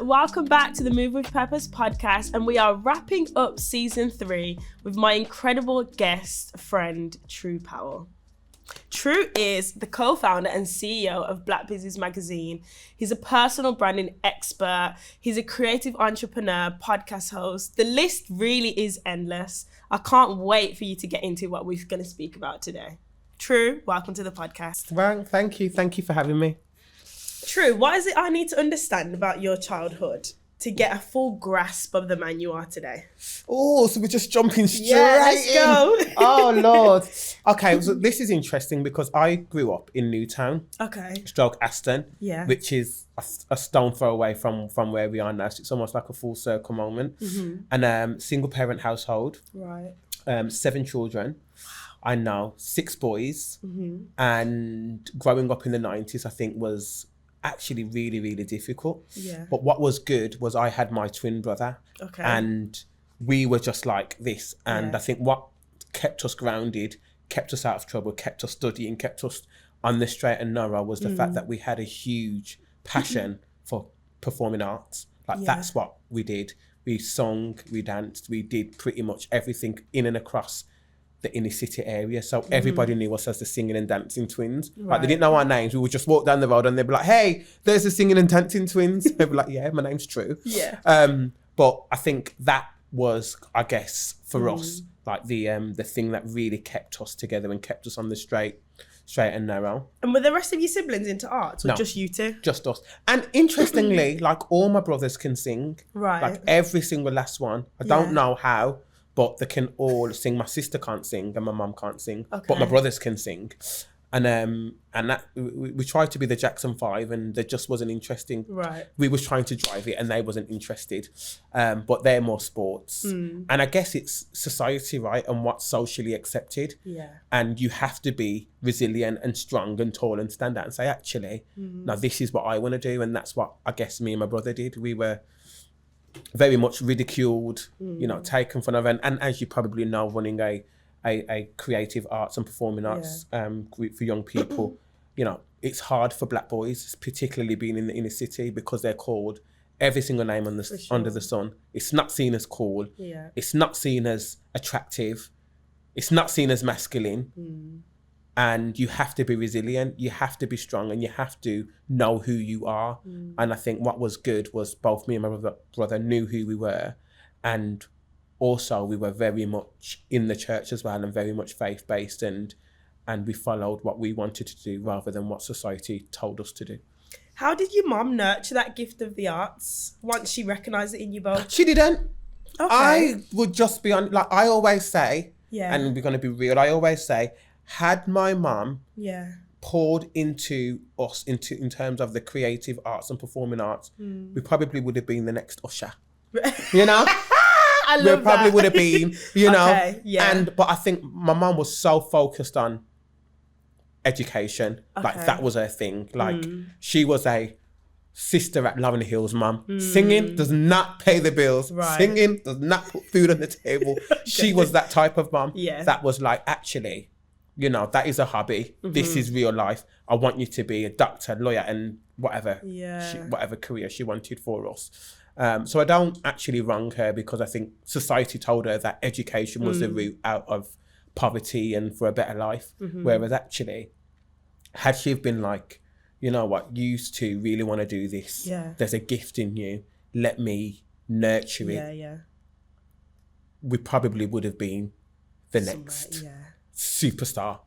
welcome back to the Move with Purpose podcast, and we are wrapping up season 3 with my incredible guest friend, Tru Powell. Tru is the co-founder and CEO of Black Business Magazine. He's a personal branding expert. He's a creative entrepreneur, podcast host. The list really is endless. I can't wait for you to get into what we're going to speak about today. Tru, welcome to the podcast. Well, thank you. Thank you for having me. Tru, what is it I need to understand about your childhood to get a full grasp of the man you are today? Oh, so we're just jumping straight let's go. Oh, Lord. Okay, so this is interesting because I grew up in Newtown. Okay. Stroke Aston. Yeah. Which is a stone throw away from where we are now. So it's almost like a full circle moment. Mm-hmm. And single parent household. Right. 7 children. I know, 6 boys. Mm-hmm. And growing up in the 90s, I think was actually really, really difficult. Yeah. But what was good was I had my twin brother. Okay. And we were just like this. And I think what kept us grounded, kept us out of trouble, kept us studying, kept us on the straight and narrow was the fact that we had a huge passion for performing arts. Like that's what we did. We sung, we danced, we did pretty much everything in and across the inner city area. So everybody knew us as the singing and dancing twins. Right. Like they didn't know our names. We would just walk down the road and they'd be like, hey, there's the singing and dancing twins. They'd be like, yeah, my name's Tru. Yeah. But I think that was, I guess, for us, like the thing that really kept us together and kept us on the straight and narrow. And were the rest of your siblings into arts, or No, just you two? Just us. And interestingly, like all my brothers can sing. Right. Like every single last one. I don't know how, but they can all sing. My sister can't sing and my mum can't sing, but my brothers can sing. And that we tried to be the Jackson 5 and there just wasn't interesting. Right. We was trying to drive it and they wasn't interested. But they're more sports. And I guess it's society, right? And what's socially accepted. Yeah. And you have to be resilient and strong and tall and stand out and say, actually, now this is what I want to do. And that's what I guess me and my brother did. We were very much ridiculed, you know, taken fun of. And as you probably know, running a creative arts and performing arts group for young people, you know, it's hard for black boys, particularly being in the inner city, because they're called every single name under the sun. It's not seen as cool. Yeah. It's not seen as attractive. It's not seen as masculine. And you have to be resilient, you have to be strong, and you have to know who you are. And I think what was good was both me and my brother knew who we were, and also we were very much in the church as well and very much faith-based, and we followed what we wanted to do rather than what society told us to do. How did your mom nurture that gift of the arts once she recognised it in you both? She didn't. Okay. I would just be on, like I always say, and we're going to be real, I always say, had my mum poured into us in terms of the creative arts and performing arts, we probably would have been the next Usher. You know? I love we probably that. would have been, you know? Okay, yeah. But I think my mum was so focused on education. Like that was her thing. Like she was a sister at Lauren Hill's mum. Singing does not pay the bills. Right. Singing does not put food on the table. She was that type of mum. Yeah. That was like, actually, you know, that is a hobby. This is real life. I want you to be a doctor, lawyer, and whatever, whatever career she wanted for us. So I don't actually wrong her, because I think society told her that education was the route out of poverty and for a better life. Whereas actually, had she been like, you know what, you used to really want to do this. Yeah. There's a gift in you. Let me nurture it. Yeah. We probably would have been the next superstar.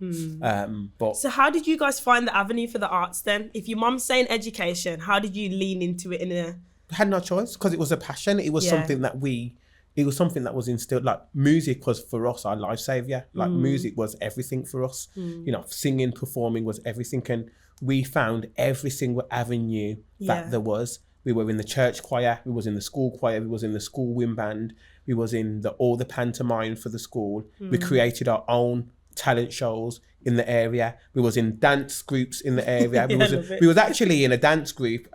But so how did you guys find the avenue for the arts then? If your mum's saying education, how did you lean into it in a... Had no choice, because it was a passion. It was something that was instilled. Like music was for us our life savior. Like music was everything for us. You know, singing, performing was everything. And we found every single avenue that there was. We were in the church choir, we was in the school choir, we was in the school wind band, we was in all the pantomime for the school. We created our own talent shows in the area. We was in dance groups in the area. We was actually in a dance group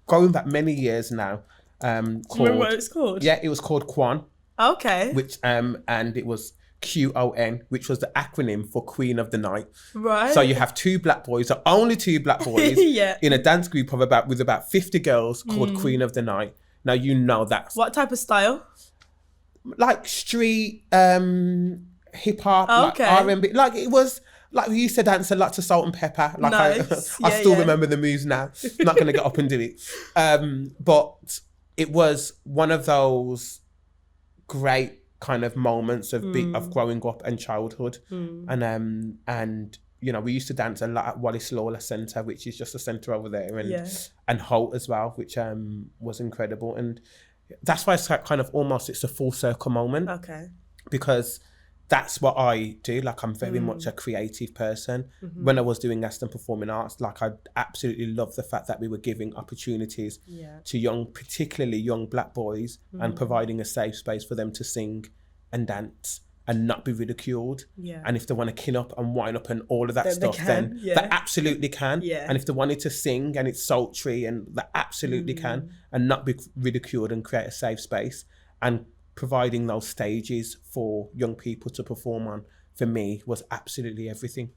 going back many years now. Do you remember what it's called? Yeah, it was called Quan. Okay. Which and it was QON, which was the acronym for Queen of the Night. Right. So you have 2 black boys, or only 2 black boys, in a dance group of about 50 girls called Queen of the Night. Now you know that's What type of style? like street hip hop, like Okay. R&B. Like it was like we used to dance a lot to Salt and Pepper. Like Nice. I Yeah, still yeah. remember the moves now. I'm not gonna get up and do it. But it was one of those great kind of moments of of growing up and childhood. And you know, we used to dance a lot at Wallace Lawler Centre, which is just a centre over there, and Holt as well, which was incredible. And that's why it's kind of almost, it's a full circle moment. Okay. Because that's what I do. Like I'm very much a creative person. When I was doing Aston Performing Arts, like I absolutely love the fact that we were giving opportunities to particularly young black boys, and providing a safe space for them to sing and dance and not be ridiculed. And if they want to kin up and wind up and all of that stuff, then they absolutely can. And if they wanted to sing and it's sultry, and they absolutely can, and not be ridiculed, and create a safe space. And providing those stages for young people to perform on, for me, was absolutely everything.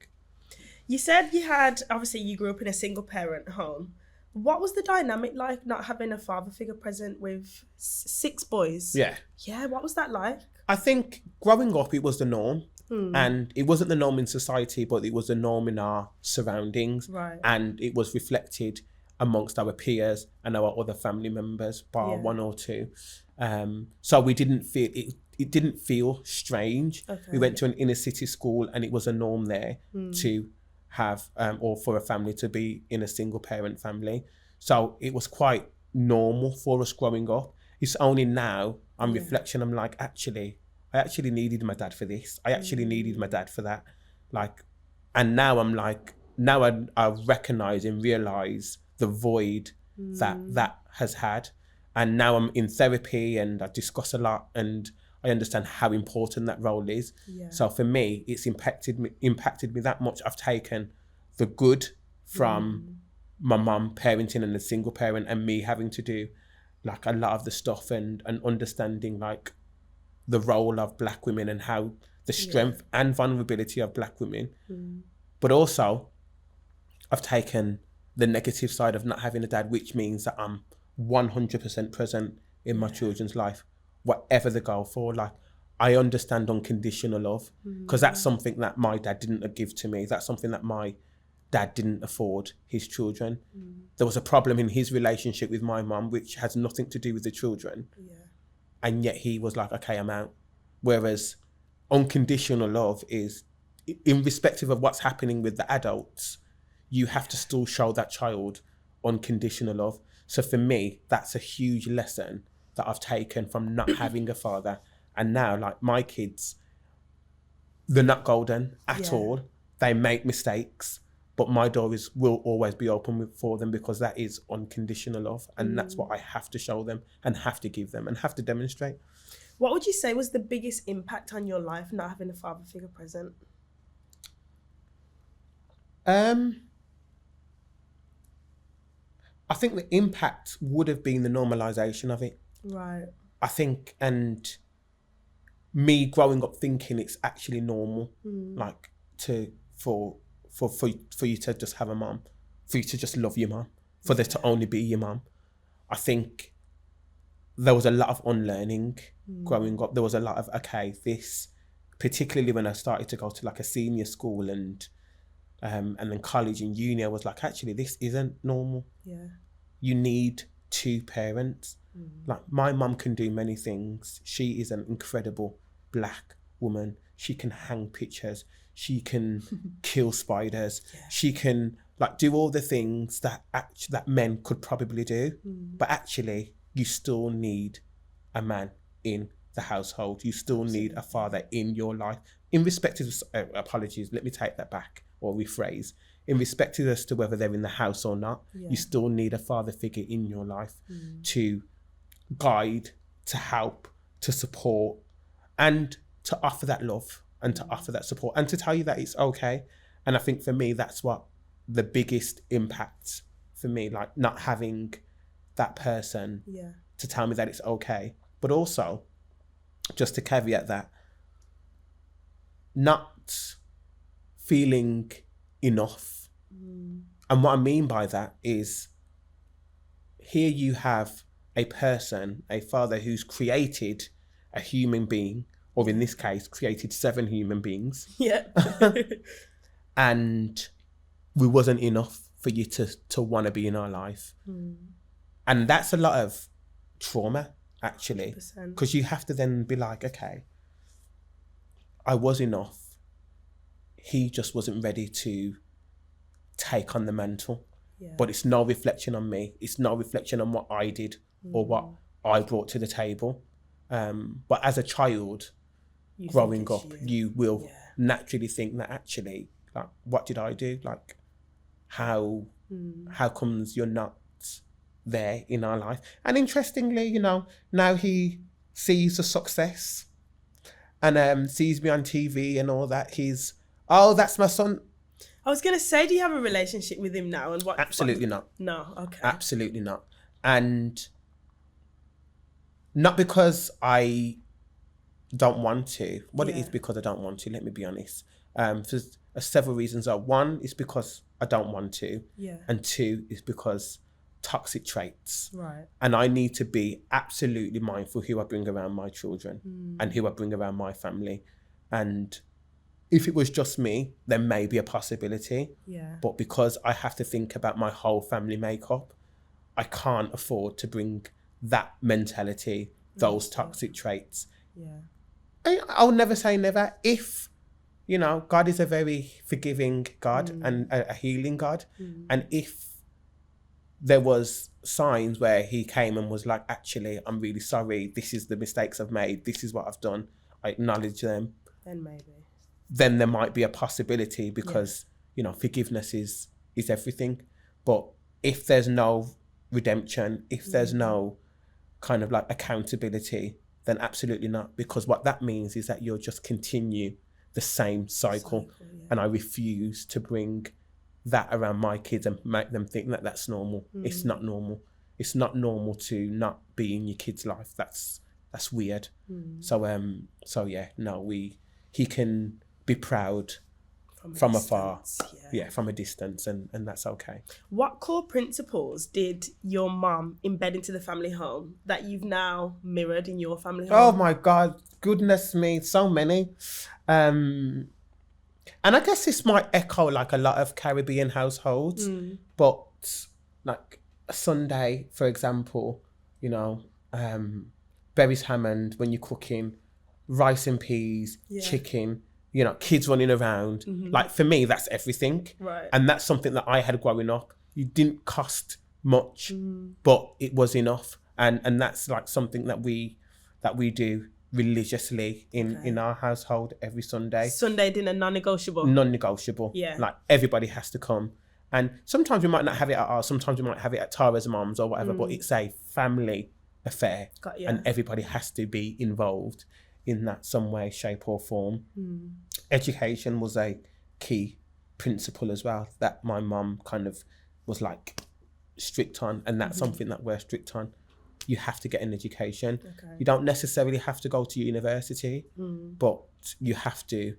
You said obviously you grew up in a single parent home. What was the dynamic like not having a father figure present with 6 boys? Yeah, what was that like? I think growing up, it was the norm. And it wasn't the norm in society, but it was the norm in our surroundings. Right. And it was reflected amongst our peers and our other family members, bar 1 or 2. So we didn't feel it didn't feel strange. Okay. We went to an inner city school, and it was a norm there to have or for a family to be in a single parent family. So it was quite normal for us growing up. It's only now on reflection I'm like, I actually needed my dad for this. I actually needed my dad for that. Like, and now I'm like, now I recognize and realize the void that has had. And now I'm in therapy, and I discuss a lot, and I understand how important that role is. So for me, it's impacted me that much. I've taken the good from my mum parenting and a single parent, and me having to do like a lot of the stuff, and understanding like the role of black women and how the strength and vulnerability of black women. But also I've taken the negative side of not having a dad, which means that I'm 100% present in my children's life, whatever they go for. Like, I understand unconditional love, because that's something that my dad didn't give to me. That's something that my dad didn't afford his children. There was a problem in his relationship with my mum, which has nothing to do with the children. And yet he was like, okay, I'm out. Whereas unconditional love is, irrespective of what's happening with the adults, you have to still show that child unconditional love. So for me, that's a huge lesson that I've taken from not having a father. And now, like, my kids, they're not golden at all. They make mistakes, but my door will always be open for them, because that is unconditional love. And that's what I have to show them, and have to give them, and have to demonstrate. What would you say was the biggest impact on your life not having a father figure present? I think the impact would have been the normalization of it. Right. I think, and me growing up thinking it's actually normal, like for you to just have a mom, for you to just love your mom, for there to only be your mom. I think there was a lot of unlearning growing up. There was a lot of, okay, this, particularly when I started to go to like a senior school and then college and uni, I was like, actually, this isn't normal. You need 2 parents. Like, my mum can do many things. She is an incredible black woman. She can hang pictures. She can kill spiders. She can like do all the things that men could probably do. But actually, you still need a man in the household. You still need a father in your life. In respect of, apologies, let me take that back, or rephrase. In respect as to whether they're in the house or not, you still need a father figure in your life to guide, to help, to support, and to offer that love, and to offer that support, and to tell you that it's okay. And I think for me, that's what the biggest impact for me, like not having that person to tell me that it's okay. But also, just to caveat that, not feeling enough. And what I mean by that is, here you have a person, a father who's created a human being, or in this case, created 7 human beings. Yeah. And we wasn't enough for you to want to be in our life. And that's a lot of trauma, actually, 100%. because you have to then be like, okay, I was enough. He just wasn't ready to take on the mantle. Yeah. But it's no reflection on me. It's no reflection on what I did or what I brought to the table. But as a child, growing up, you will naturally think that actually, like, what did I do? Like, how comes you're not there in our life? And interestingly, you know, now he sees the success and sees me on TV and all that. He's, oh, that's my son. I was gonna say, do you have a relationship with him now? And what? Absolutely not. No. Okay. Absolutely not. And not because I don't want to. Well, it is because I don't want to. Let me be honest. For several reasons. One is because I don't want to. Yeah. And 2 is because toxic traits. Right. And I need to be absolutely mindful who I bring around my children and who I bring around my family. And if it was just me, there may be a possibility. Yeah. But because I have to think about my whole family makeup, I can't afford to bring that mentality, those toxic traits. Yeah. I'll never say never. If, you know, God is a very forgiving God and a healing God. And if there was signs where he came and was like, actually, I'm really sorry. This is the mistakes I've made. This is what I've done. I acknowledge them. Then maybe. Then there might be a possibility because, you know, forgiveness is everything. But if there's no redemption, if there's no kind of like accountability, then absolutely not. Because what that means is that you'll just continue the same cycle. And I refuse to bring that around my kids and make them think that that's normal. It's not normal. It's not normal to not be in your kid's life. That's weird. So yeah, no, he can be proud from afar, from a distance, and that's okay. What core principles did your mum embed into the family home that you've now mirrored in your family home? Oh my God, goodness me, so many. And I guess this might echo like a lot of Caribbean households, but like a Sunday, for example, you know, Berry's Hammond, when you're cooking, rice and peas, chicken, you know, kids running around. Like for me, that's everything. Right. And that's something that I had growing up. It didn't cost much, but it was enough. And that's like something that we do religiously in our household every Sunday. Sunday dinner, non-negotiable. Non-negotiable. Yeah. Like everybody has to come. And sometimes we might not have it at ours, sometimes we might have it at Tara's mum's or whatever, but it's a family affair. And everybody has to be involved in that some way, shape or form. Education was a key principle as well that my mum kind of was like strict on, and that's something that we're strict on. You have to get an education. You don't necessarily have to go to university, but you have to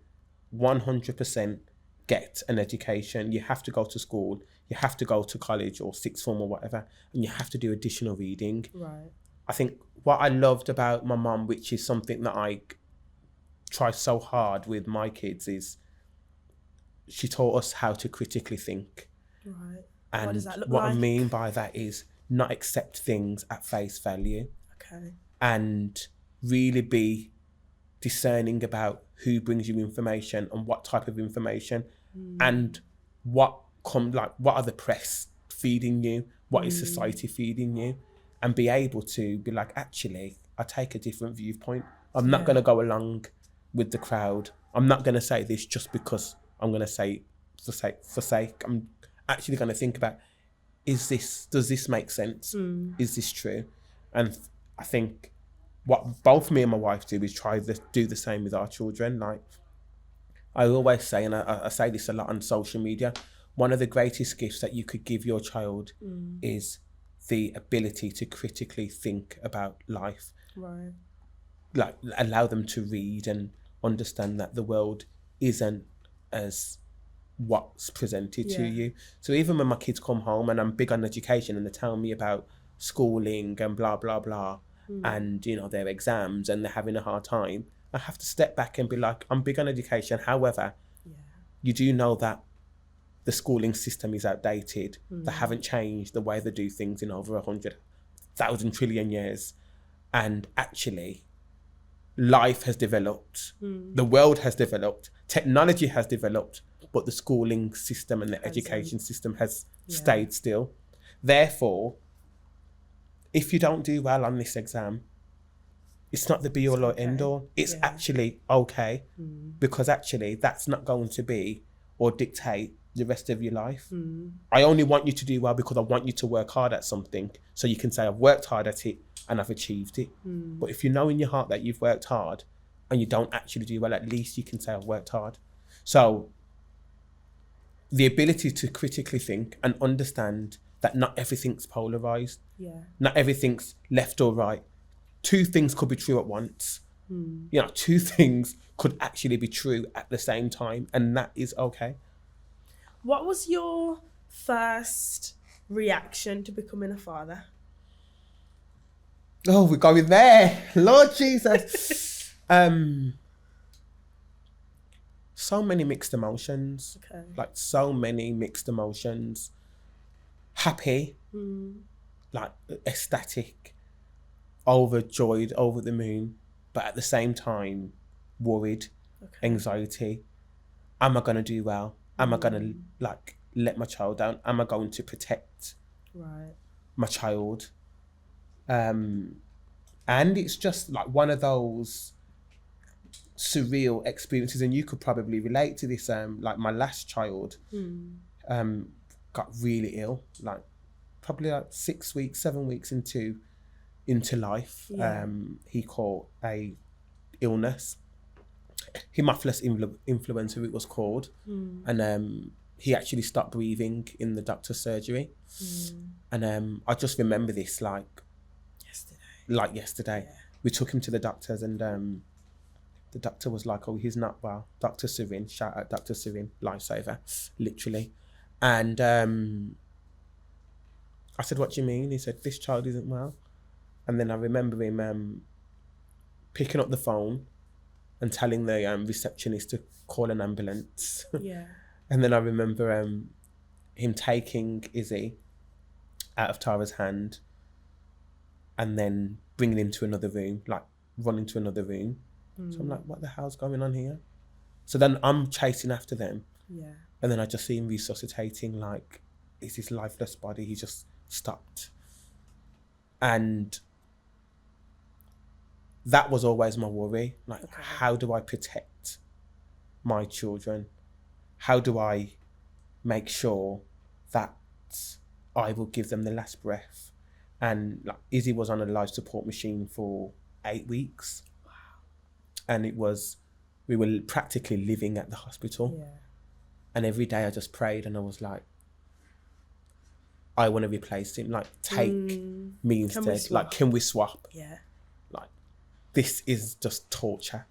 100% get an education. You have to go to school, you have to go to college or sixth form or whatever, and you have to do additional reading. Right. I think what I loved about my mum, which is something that I try so hard with my kids, is she taught us how to critically think. Right. And what does that look what like? I mean by that is not accept things at face value. Okay. And really be discerning about who brings you information and what type of information, and what are the press feeding you, what is society feeding you, and be able to be like, actually, I take a different viewpoint. I'm not going to go along with the crowd. I'm not going to say this just because I'm going to say it for sake. I'm actually going to think about, does this make sense? Is this true? And I think what both me and my wife do is try to do the same with our children. Like I always say, and I say this a lot on social media, one of the greatest gifts that you could give your child is the ability to critically think about life. Right. Like allow them to read and understand that the world isn't as what's presented to you. So even when my kids come home and I'm big on education and they tell me about schooling and blah, blah, blah, and, you know, their exams and they're having a hard time, I have to step back and be like, I'm big on education. However, you do know that the schooling system is outdated. They haven't changed the way they do things in over 100,000 trillion years. And actually, life has developed, the world has developed, technology has developed, but the schooling system and the education system has stayed still. Therefore, if you don't do well on this exam, it's not the be all or end all. It's actually okay, because actually that's not going to be or dictate the rest of your life. I only want you to do well because I want you to work hard at something, so you can say I've worked hard at it and I've achieved it. But if you know in your heart that you've worked hard and you don't actually do well, at least you can say I've worked hard. So the ability to critically think and understand that not everything's polarized, not everything's left or right. Two things could be true at once. You know, two things could actually be true at the same time, and that is okay. What was your first reaction to becoming a father? Oh, we're going there. Lord Jesus. So many mixed emotions. Okay. Like so many mixed emotions. Happy, like ecstatic, overjoyed, over the moon, but at the same time, worried, anxiety. Am I going to do well? Am I going to like let my child down? Am I going to protect my child? And it's just like one of those surreal experiences, and you could probably relate to this. Like my last child got really ill, like probably like 6 weeks, 7 weeks into life. He caught a illness, Haemophilus influenza it was called, and he actually stopped breathing in the doctor's surgery. And I just remember this like yesterday. We took him to the doctors, and the doctor was like, oh, he's not well. Dr. Sirin, shout out Dr. Sirin, lifesaver, literally. And I said, what do you mean? He said, this child isn't well. And then I remember him picking up the phone and telling the receptionist to call an ambulance. And then I remember him taking Izzy out of Tara's hand and then bringing him to another room, like running to another room. So I'm like, what the hell's going on here? So then I'm chasing after them. And then I just see him resuscitating, like, it's his lifeless body. He just stopped. And that was always my worry. Like, how do I protect my children? How do I make sure that I will give them the last breath? And like, Izzy was on a life support machine for 8 weeks. Wow. And we were practically living at the hospital. And every day I just prayed, and I was like, I want to replace him. Like, take me instead. Like, can we swap? Like, this is just torture.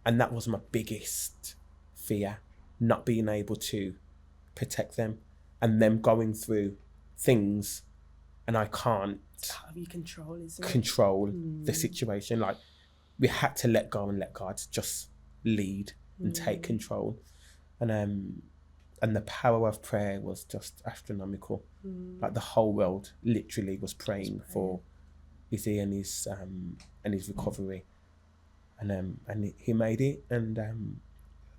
And that was my biggest fear, not being able to protect them and them going through things, and I can't control the situation. Like, we had to let go and let God just lead and take control. And the power of prayer was just astronomical. Like, the whole world literally was praying for Izzy and his recovery, and he made it. And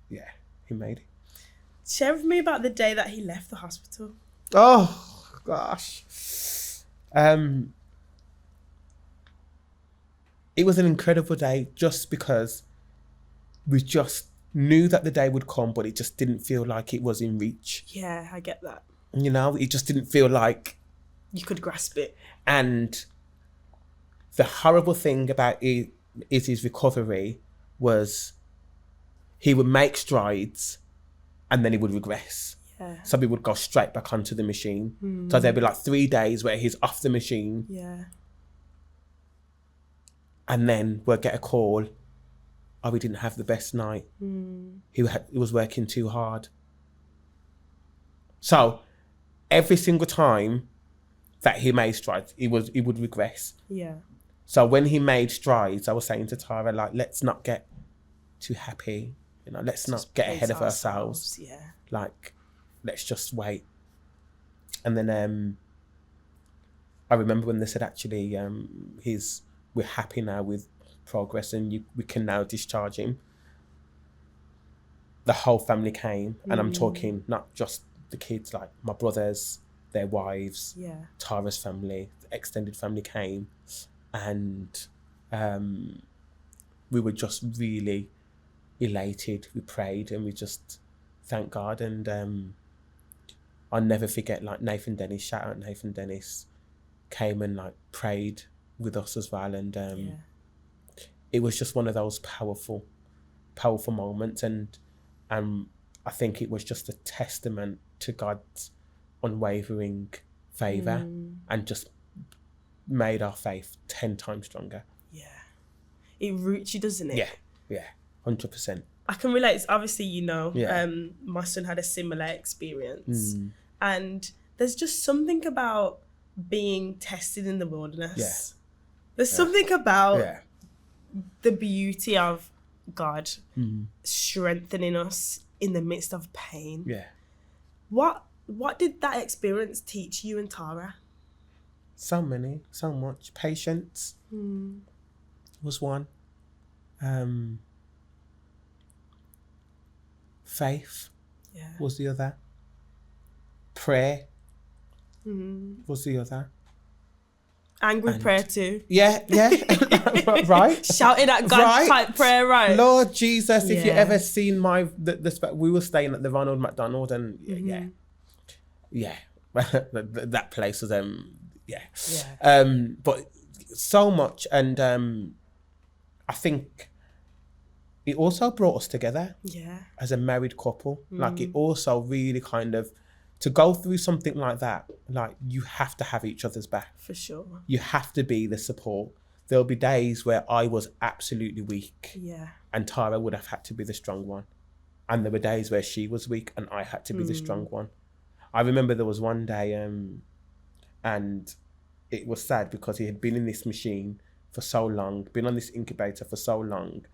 he made it. Share with me about the day that he left the hospital. Oh gosh, it was an incredible day, just because we just knew that the day would come, but it just didn't feel like it was in reach. Yeah, I get that. You know, it just didn't feel like you could grasp it. And the horrible thing about Izzy's recovery was he would make strides and then he would regress. So he would go straight back onto the machine. So there'd be like 3 days where he's off the machine. And then we'll get a call. Oh, we didn't have the best night. He was working too hard. So every single time that he made strides, he would regress. Yeah. So when he made strides, I was saying to Tara, like, let's not get too happy, you know, let's not get ahead of ourselves. Yeah. Like, let's just wait. And then I remember when they said, actually, we're happy now with progress and we can now discharge him. The whole family came, and I'm talking not just the kids, like my brothers, their wives, Tara's family, the extended family came, and we were just really elated. We prayed and we just thanked God, and I'll never forget, like, Nathan Dennis, shout out Nathan Dennis, came and like prayed with us as well, and it was just one of those powerful moments, and I think it was just a testament to God's unwavering favour and just made our faith 10 times stronger. Yeah. It roots you, doesn't it? Yeah, 100%. I can relate. Obviously, you know, Yeah. my son had a similar experience. And there's just something about being tested in the wilderness. Yeah. There's something about the beauty of God strengthening us in the midst of pain. Yeah. What did that experience teach you and Tara? So much. Patience was one. Faith was the other. Prayer was the other. Angry prayer too. Yeah. Right. Shouting at God type prayer, right? Lord Jesus, if you ever seen we were staying at the Ronald McDonald, and that place was but so much, and I think it also brought us together as a married couple. Like, it also really kind of, to go through something like that, like, you have to have each other's back. For sure. You have to be the support. There'll be days where I was absolutely weak. Yeah. And Tara would have had to be the strong one. And there were days where she was weak and I had to be the strong one. I remember there was one day, and it was sad because he had been in this machine for so long, been on this incubator for so long.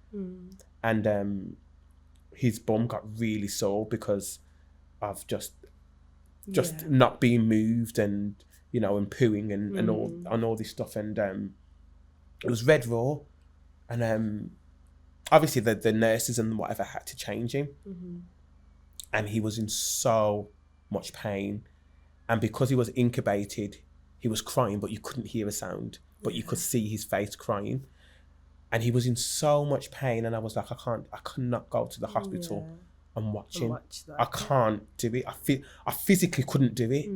And his bum got really sore because of just not being moved, and, you know, and pooing and all this stuff, and it was red raw, and obviously the nurses and whatever had to change him, and he was in so much pain, and because he was incubated, he was crying, but you couldn't hear a sound, but you could see his face crying, and he was in so much pain, and I was like, I could not go to the hospital and watch him. I can't do it. I physically couldn't do it.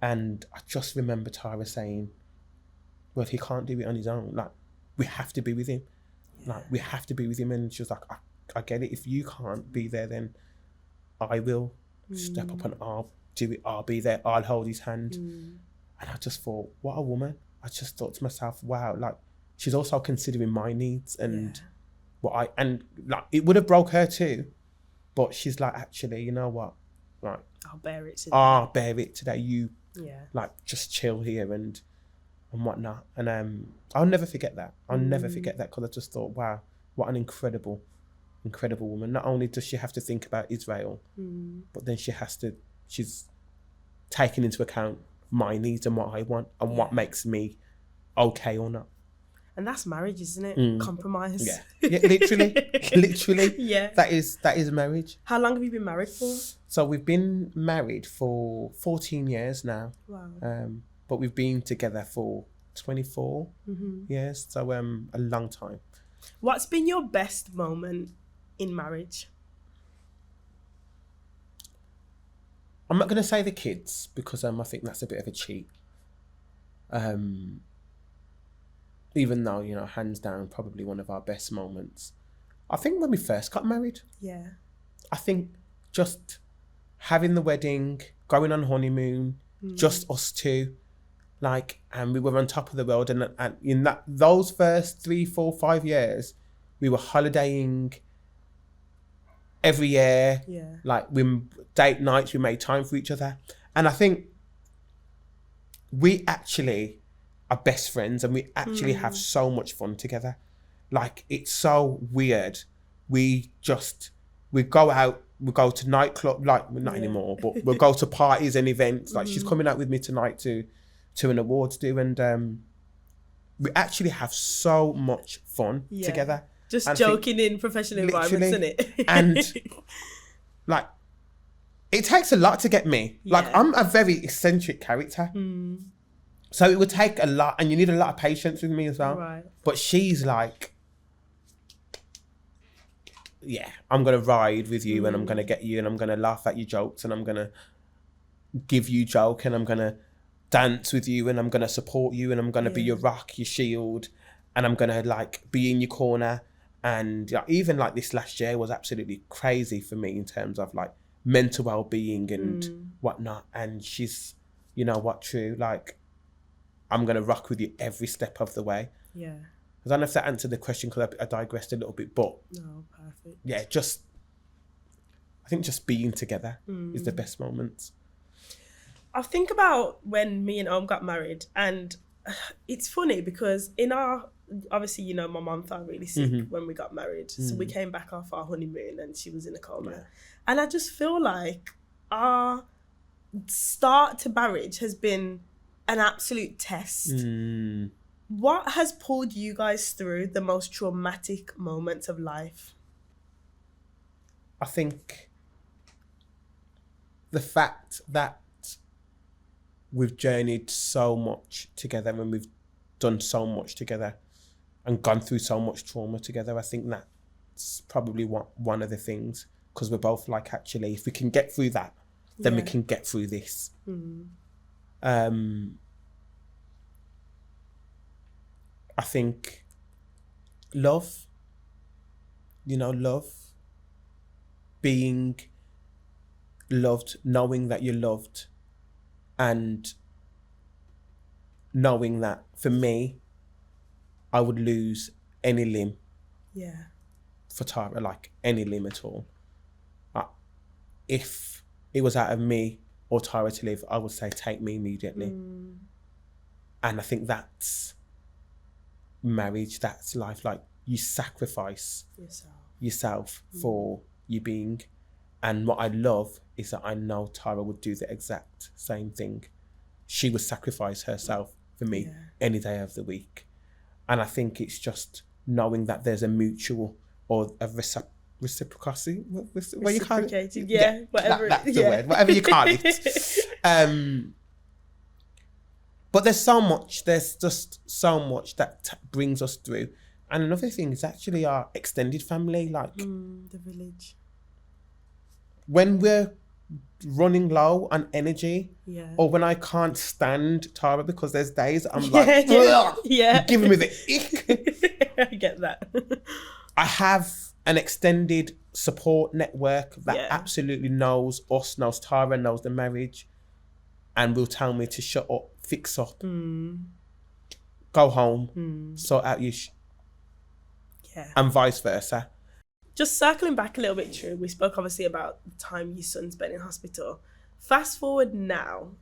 And I just remember Tara saying, well, he can't do it on his own. Like, we have to be with him. Like, we have to be with him. And she was like, I get it. If you can't be there, then I will step up and I'll do it. I'll be there. I'll hold his hand. And I just thought, what a woman. I just thought to myself, wow, like, she's also considering my needs and like, it would have broke her too. But she's like, actually, you know what? Like, I'll bear it today. You like, just chill here and whatnot. And I'll never forget that. I'll never forget that, because I just thought, wow, what an incredible woman. Not only does she have to think about Israel, but then she's taking into account my needs and what I want and what makes me okay or not. And that's marriage, isn't it? Compromise. Yeah, literally. Yeah. That is marriage. How long have you been married for? So we've been married for 14 years now. Wow. But we've been together for 24 years. So a long time. What's been your best moment in marriage? I'm not going to say the kids, because I think that's a bit of a cheat. Even though, you know, hands down, probably one of our best moments. I think when we first got married. Yeah. I think just having the wedding, going on honeymoon, just us two, like, and we were on top of the world. And in those first 3, 4, 5 years, we were holidaying every year. Yeah. Like, we date nights, we made time for each other. And I think we actually are best friends, and we actually have so much fun together. Like, it's so weird. We go out, we go to nightclub, like, not anymore, but we'll go to parties and events. Like, she's coming out with me tonight to an awards do, and we actually have so much fun together. Just joking in professional environments, isn't it? And like, it takes a lot to get me. Like, I'm a very eccentric character. So it would take a lot, and you need a lot of patience with me as well. Right. But she's like, I'm going to ride with you, and I'm going to get you, and I'm going to laugh at your jokes, and I'm going to give you joke, and I'm going to dance with you, and I'm going to support you, and I'm going to be your rock, your shield, and I'm going to like be in your corner. And even like this last year was absolutely crazy for me in terms of like mental well-being and whatnot. And she's, you know what, Tru, like, I'm going to rock with you every step of the way. Yeah. I don't know if that answered the question, because I digressed a little bit, but no, perfect. Yeah, I think just being together is the best moments. I think about when me and got married, and it's funny because obviously, you know, my mum fell really sick when we got married. So we came back off our honeymoon and she was in a coma. Yeah. And I just feel like our start to marriage has been an absolute test. What has pulled you guys through the most traumatic moments of life? I think the fact that we've journeyed so much together, and we've done so much together and gone through so much trauma together, I think that's probably one of the things, because we're both like, actually, if we can get through that, then we can get through this. I think love, being loved, knowing that you're loved, and knowing that, for me, I would lose any limb for Tara, like any limb at all. If it was out of me or Tara to live, I would say take me immediately. And I think that's marriage, that's life. Like, you sacrifice yourself for your being. And what I love is that I know Tara would do the exact same thing. She would sacrifice herself for me any day of the week. And I think it's just knowing that there's a mutual or a reciprocity. What you call it? Whatever. That's the word. Whatever you call it. But there's just so much that brings us through. And another thing is actually our extended family, like the village. When we're running low on energy, or when I can't stand Tara, because there's days I'm like, giving me the ick. I get that. I have an extended support network that absolutely knows us, knows Tara, knows the marriage, and will tell me to shut up, fix up, go home, sort out your and vice versa. Just circling back a little bit, Tru, we spoke obviously about the time your son spent in hospital. Fast forward now,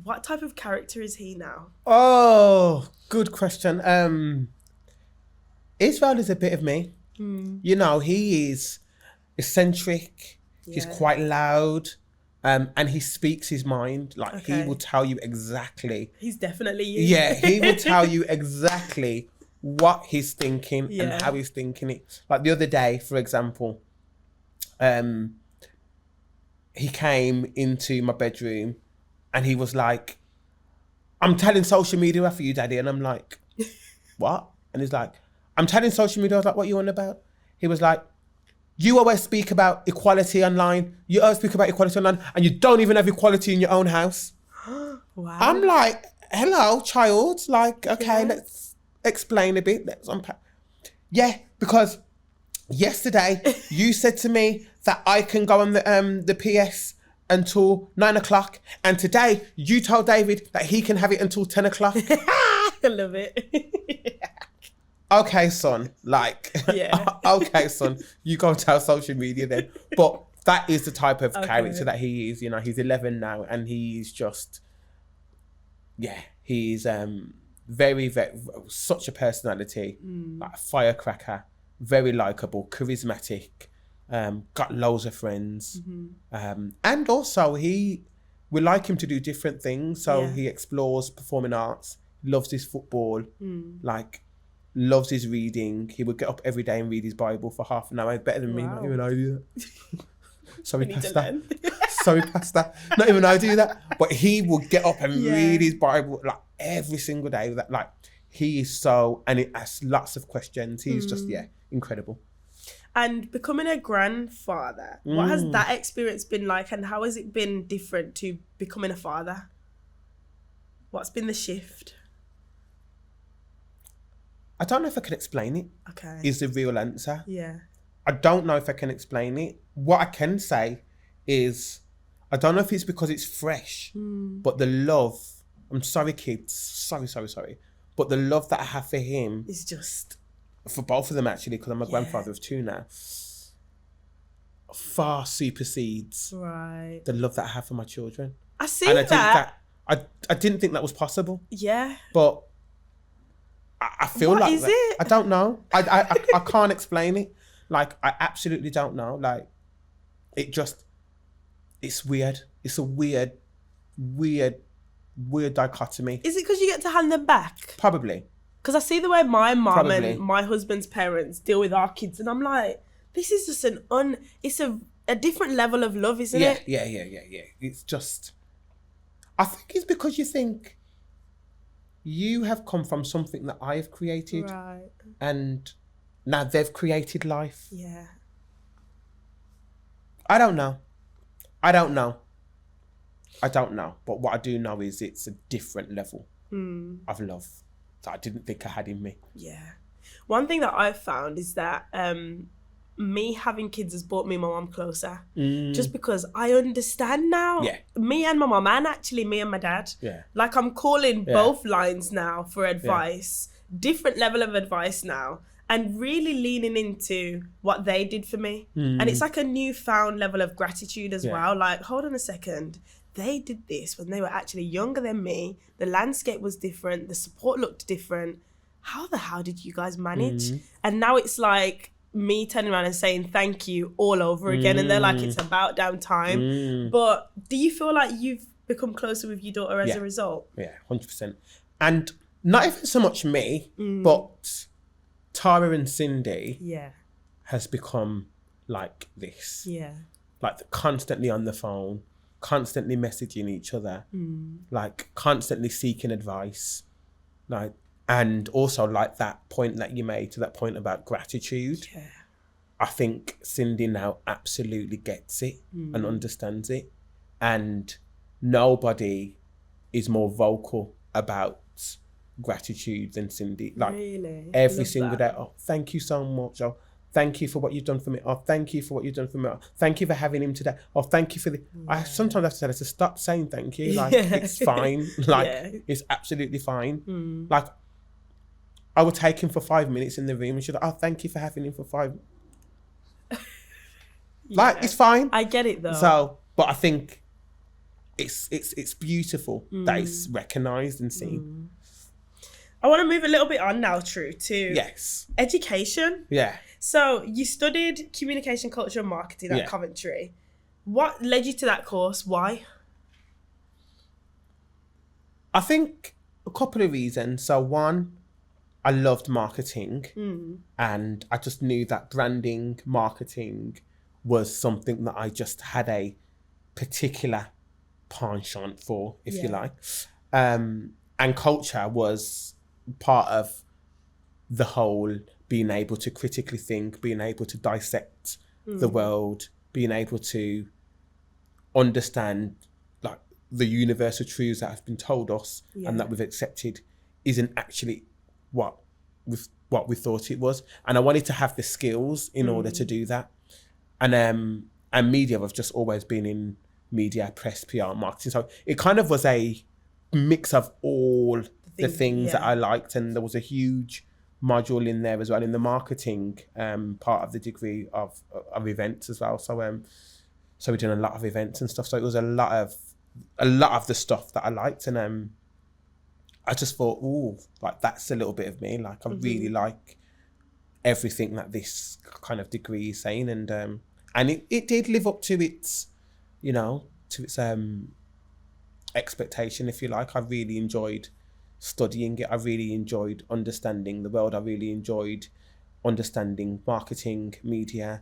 what type of character is he now? Oh, good question. Israel is a bit of me. You know, he is eccentric, he's quite loud, and he speaks his mind. Like, he will tell you exactly. He's definitely you. Yeah, he will tell you exactly what he's thinking and how he's thinking it. Like the other day, for example, he came into my bedroom and he was like, I'm telling social media for you, Daddy. And I'm like, what? And he's like, I'm telling social media. I was like, what are you on about? He was like, you always speak about equality online. You always speak about equality online, and you don't even have equality in your own house. Wow. I'm like, hello, child. Like, okay, let's explain a bit. Let's unpack. Yeah, because yesterday you said to me that I can go on the PS until 9 o'clock, and today you told David that he can have it until 10 o'clock. I love it. Okay, son. Like, okay, son. You go tell social media then. But that is the type of character that he is. You know, he's 11 now, and he's just yeah, he's very, very, such a personality, like a firecracker, very likable, charismatic, got loads of friends. And also we like him to do different things. So he explores performing arts, loves his football, like loves his reading. He would get up every day and read his Bible for half an hour, better than me. Not even I do that. Sorry, Pastor. Sorry, Pastor. Not even I do that. But he would get up and read his Bible like every single day. Like he is so, and it asks lots of questions. He's just, incredible. And becoming a grandfather, what has that experience been like, and how has it been different to becoming a father? What's been the shift? I don't know if I can explain it. Okay. Is the real answer. Yeah. I don't know if I can explain it. What I can say is, I don't know if it's because it's fresh, but the love, I'm sorry kids, sorry. But the love that I have for him is just... For both of them actually, because I'm a grandfather of two now, far supersedes the love that I have for my children. I see that. I didn't think that was possible. Yeah. But I feel what like is it? I don't know. I can't explain it. Like, I absolutely don't know. Like, it's weird. It's a weird dichotomy. Is it because you get to hand them back? Probably. Because I see the way my mum and my husband's parents deal with our kids, and I'm like, this is just it's a different level of love, isn't it? Yeah. It's just, I think it's because you think you have come from something that I've created. Right. And now they've created life. Yeah. I don't know. But what I do know is it's a different level of love that I didn't think I had in me. Yeah. One thing that I've found is that me having kids has brought me and my mum closer. Just because I understand now. Yeah. Me and my mum, and actually me and my dad. Yeah. Like, I'm calling both lines now for advice. Different level of advice now. And really leaning into what they did for me. And it's like a newfound level of gratitude as well. Like, hold on a second. They did this when they were actually younger than me. The landscape was different. The support looked different. How the hell did you guys manage? And now it's like me turning around and saying thank you all over again. And they're like, it's about damn time. But do you feel like you've become closer with your daughter as a result? Yeah, 100%. And not even so much me, but Tara and Cindy has become like this. Yeah. Like, they're constantly on the phone, constantly messaging each other, like constantly seeking advice, like, and also like that point that you made to that point about gratitude. Yeah. I think Cindy now absolutely gets it and understands it, and nobody is more vocal about gratitude than Cindy. Like, really? Every single day. Oh, thank you so much. Oh, thank you for what you've done for me. Oh, thank you for what you've done for me. Oh, thank you for having him today. Oh, thank you for the... I sometimes have to tell her to stop saying thank you. Like, it's fine. Like, it's absolutely fine. Like, I would take him for 5 minutes in the room and she'd like, oh, thank you for having him for 5... Like, it's fine. I get it though. So, but I think it's beautiful that it's recognised and seen. I want to move a little bit on now, Tru, to education. Yeah. So you studied communication, culture and marketing at Coventry. What led you to that course? Why? I think a couple of reasons. So one, I loved marketing and I just knew that branding, marketing was something that I just had a particular penchant for, if you like. And culture was part of the whole, being able to critically think, being able to dissect the world, being able to understand like the universal truths that have been told us and that we've accepted isn't actually what we thought it was. And I wanted to have the skills in order to do that. And media, I've just always been in media, press, PR, marketing. So it kind of was a mix of all the things that I liked, and there was a huge module in there as well in the marketing part of the degree of events as well. So we're doing a lot of events and stuff. So it was a lot of the stuff that I liked, and I just thought, ooh, like that's a little bit of me. Like I really like everything that this kind of degree is saying, and it did live up to its, you know, to its expectation, if you like. I really enjoyed studying it. I really enjoyed understanding the world. I really enjoyed understanding marketing, media,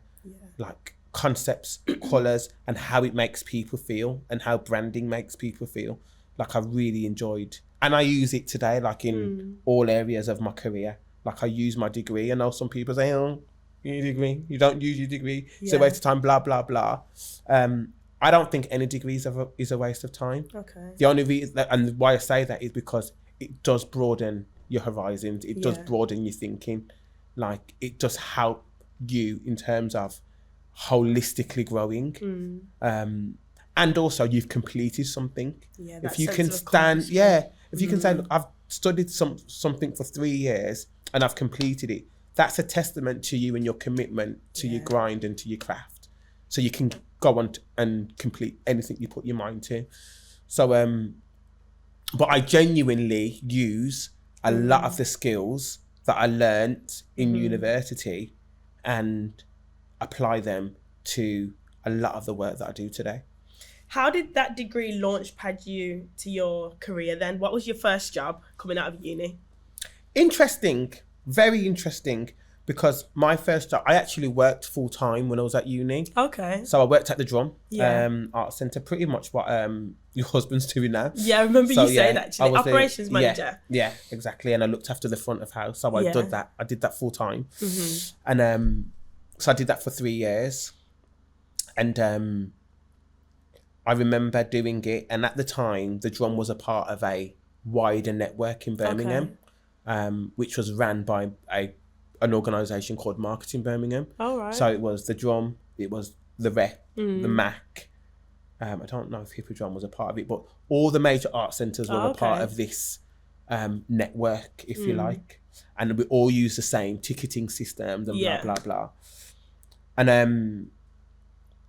like concepts, colours, and how it makes people feel, and how branding makes people feel. Like I really enjoyed, and I use it today, like in all areas of my career. Like I use my degree. I know some people say, oh, your degree, you don't use your degree, it's a waste of time, blah, blah, blah. I don't think any degree is a waste of time. Okay. The only reason, and why I say that is because it does broaden your horizons. It does broaden your thinking. Like it does help you in terms of holistically growing. And also you've completed something. Yeah, if you can stand, if you can say, look, I've studied something for 3 years and I've completed it, that's a testament to you and your commitment to your grind and to your craft. So you can go on and complete anything you put your mind to. So, but I genuinely use a lot of the skills that I learnt in university and apply them to a lot of the work that I do today. How did that degree launchpad you to your career then? What was your first job coming out of uni? Interesting, very interesting, because my first job, I actually worked full time when I was at uni. Okay. So I worked at the Drum Art Centre, pretty much what your husband's doing now. Yeah, I remember you saying actually, operations manager. Yeah, exactly. And I looked after the front of house. So I did that. I did that full time. And so I did that for 3 years. And I remember doing it, and at the time, the Drum was a part of a wider network in Birmingham, which was ran by an organisation called Marketing Birmingham. Oh, right. So it was the Drum, it was the Rep, the MAC. I don't know if Hippodrome was a part of it, but all the major art centres were a part of this network, if you like, and we all use the same ticketing systems and blah blah blah. And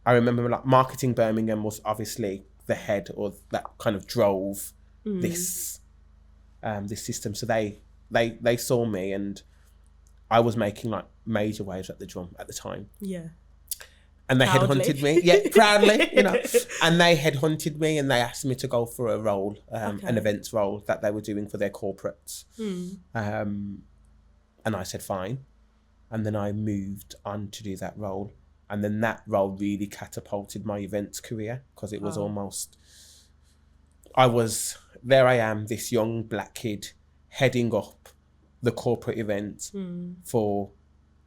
I remember like Marketing Birmingham was obviously the head, or that kind of drove this system. So they saw me, and I was making like major waves at the Drum at the time. Yeah. And they headhunted me. Yeah, proudly, you know. And they headhunted me, and they asked me to go for a role, an events role that they were doing for their corporates. And I said fine. And then I moved on to do that role. And then that role really catapulted my events career, because it was almost, there I am, this young black kid heading up the corporate events for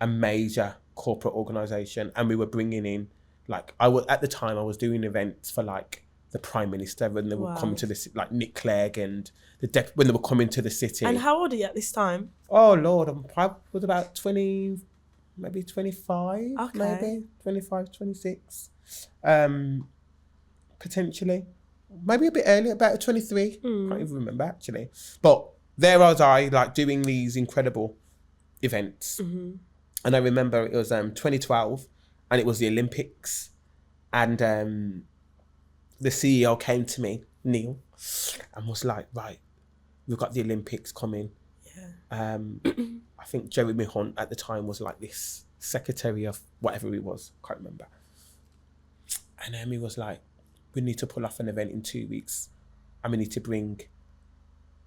a major corporate organisation. And we were bringing in, like, at the time I was doing events for like the Prime Minister when they were coming to the, like Nick Clegg and when they were coming to the city. And how old are you at this time? Oh Lord, I was about 20, maybe 25, maybe 25, 26, potentially, maybe a bit earlier, about 23. Can't even remember actually. But there was I, like doing these incredible events, and I remember it was 2012, and it was the Olympics, and the CEO came to me, Neil, and was like, right, we've got the Olympics coming. I think Jeremy Hunt at the time was like this secretary of whatever he was, can't remember. And he was like, we need to pull off an event in 2 weeks, and we need to bring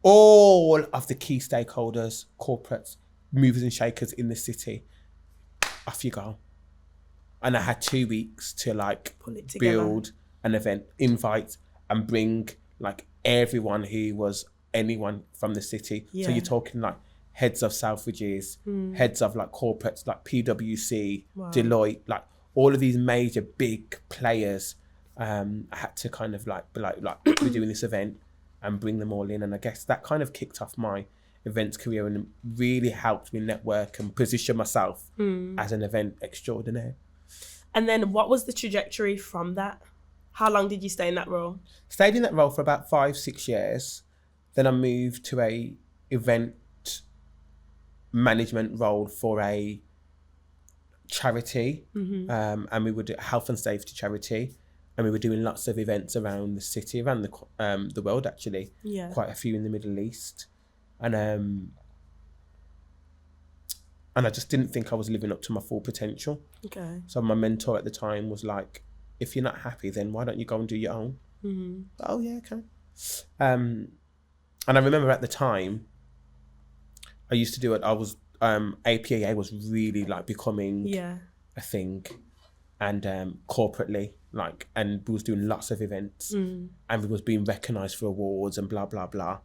all of the key stakeholders, corporates, movers and shakers in the city. Off you go. And I had 2 weeks to like build an event, invite and bring like everyone who was anyone from the city. So you're talking like heads of Selfridges, heads of like corporates like PwC, Deloitte, like all of these major big players. I had to kind of like be like we're doing this event and bring them all in. And I guess that kind of kicked off my events career and really helped me network and position myself as an event extraordinaire. And then what was the trajectory from that? How long did you stay in that role? Stayed in that role for about 5-6 years. Then I moved to a event management role for a charity, and we were doing health and safety charity, and we were doing lots of events around the city, around the world actually. Quite a few in the Middle East. And I just didn't think I was living up to my full potential. Okay. So my mentor at the time was like, if you're not happy, then why don't you go and do your own? Oh yeah, okay. And I remember at the time, I used to do it. I was APAA was really like becoming a thing, and corporately, like, and we was doing lots of events, and we was being recognised for awards and blah blah blah.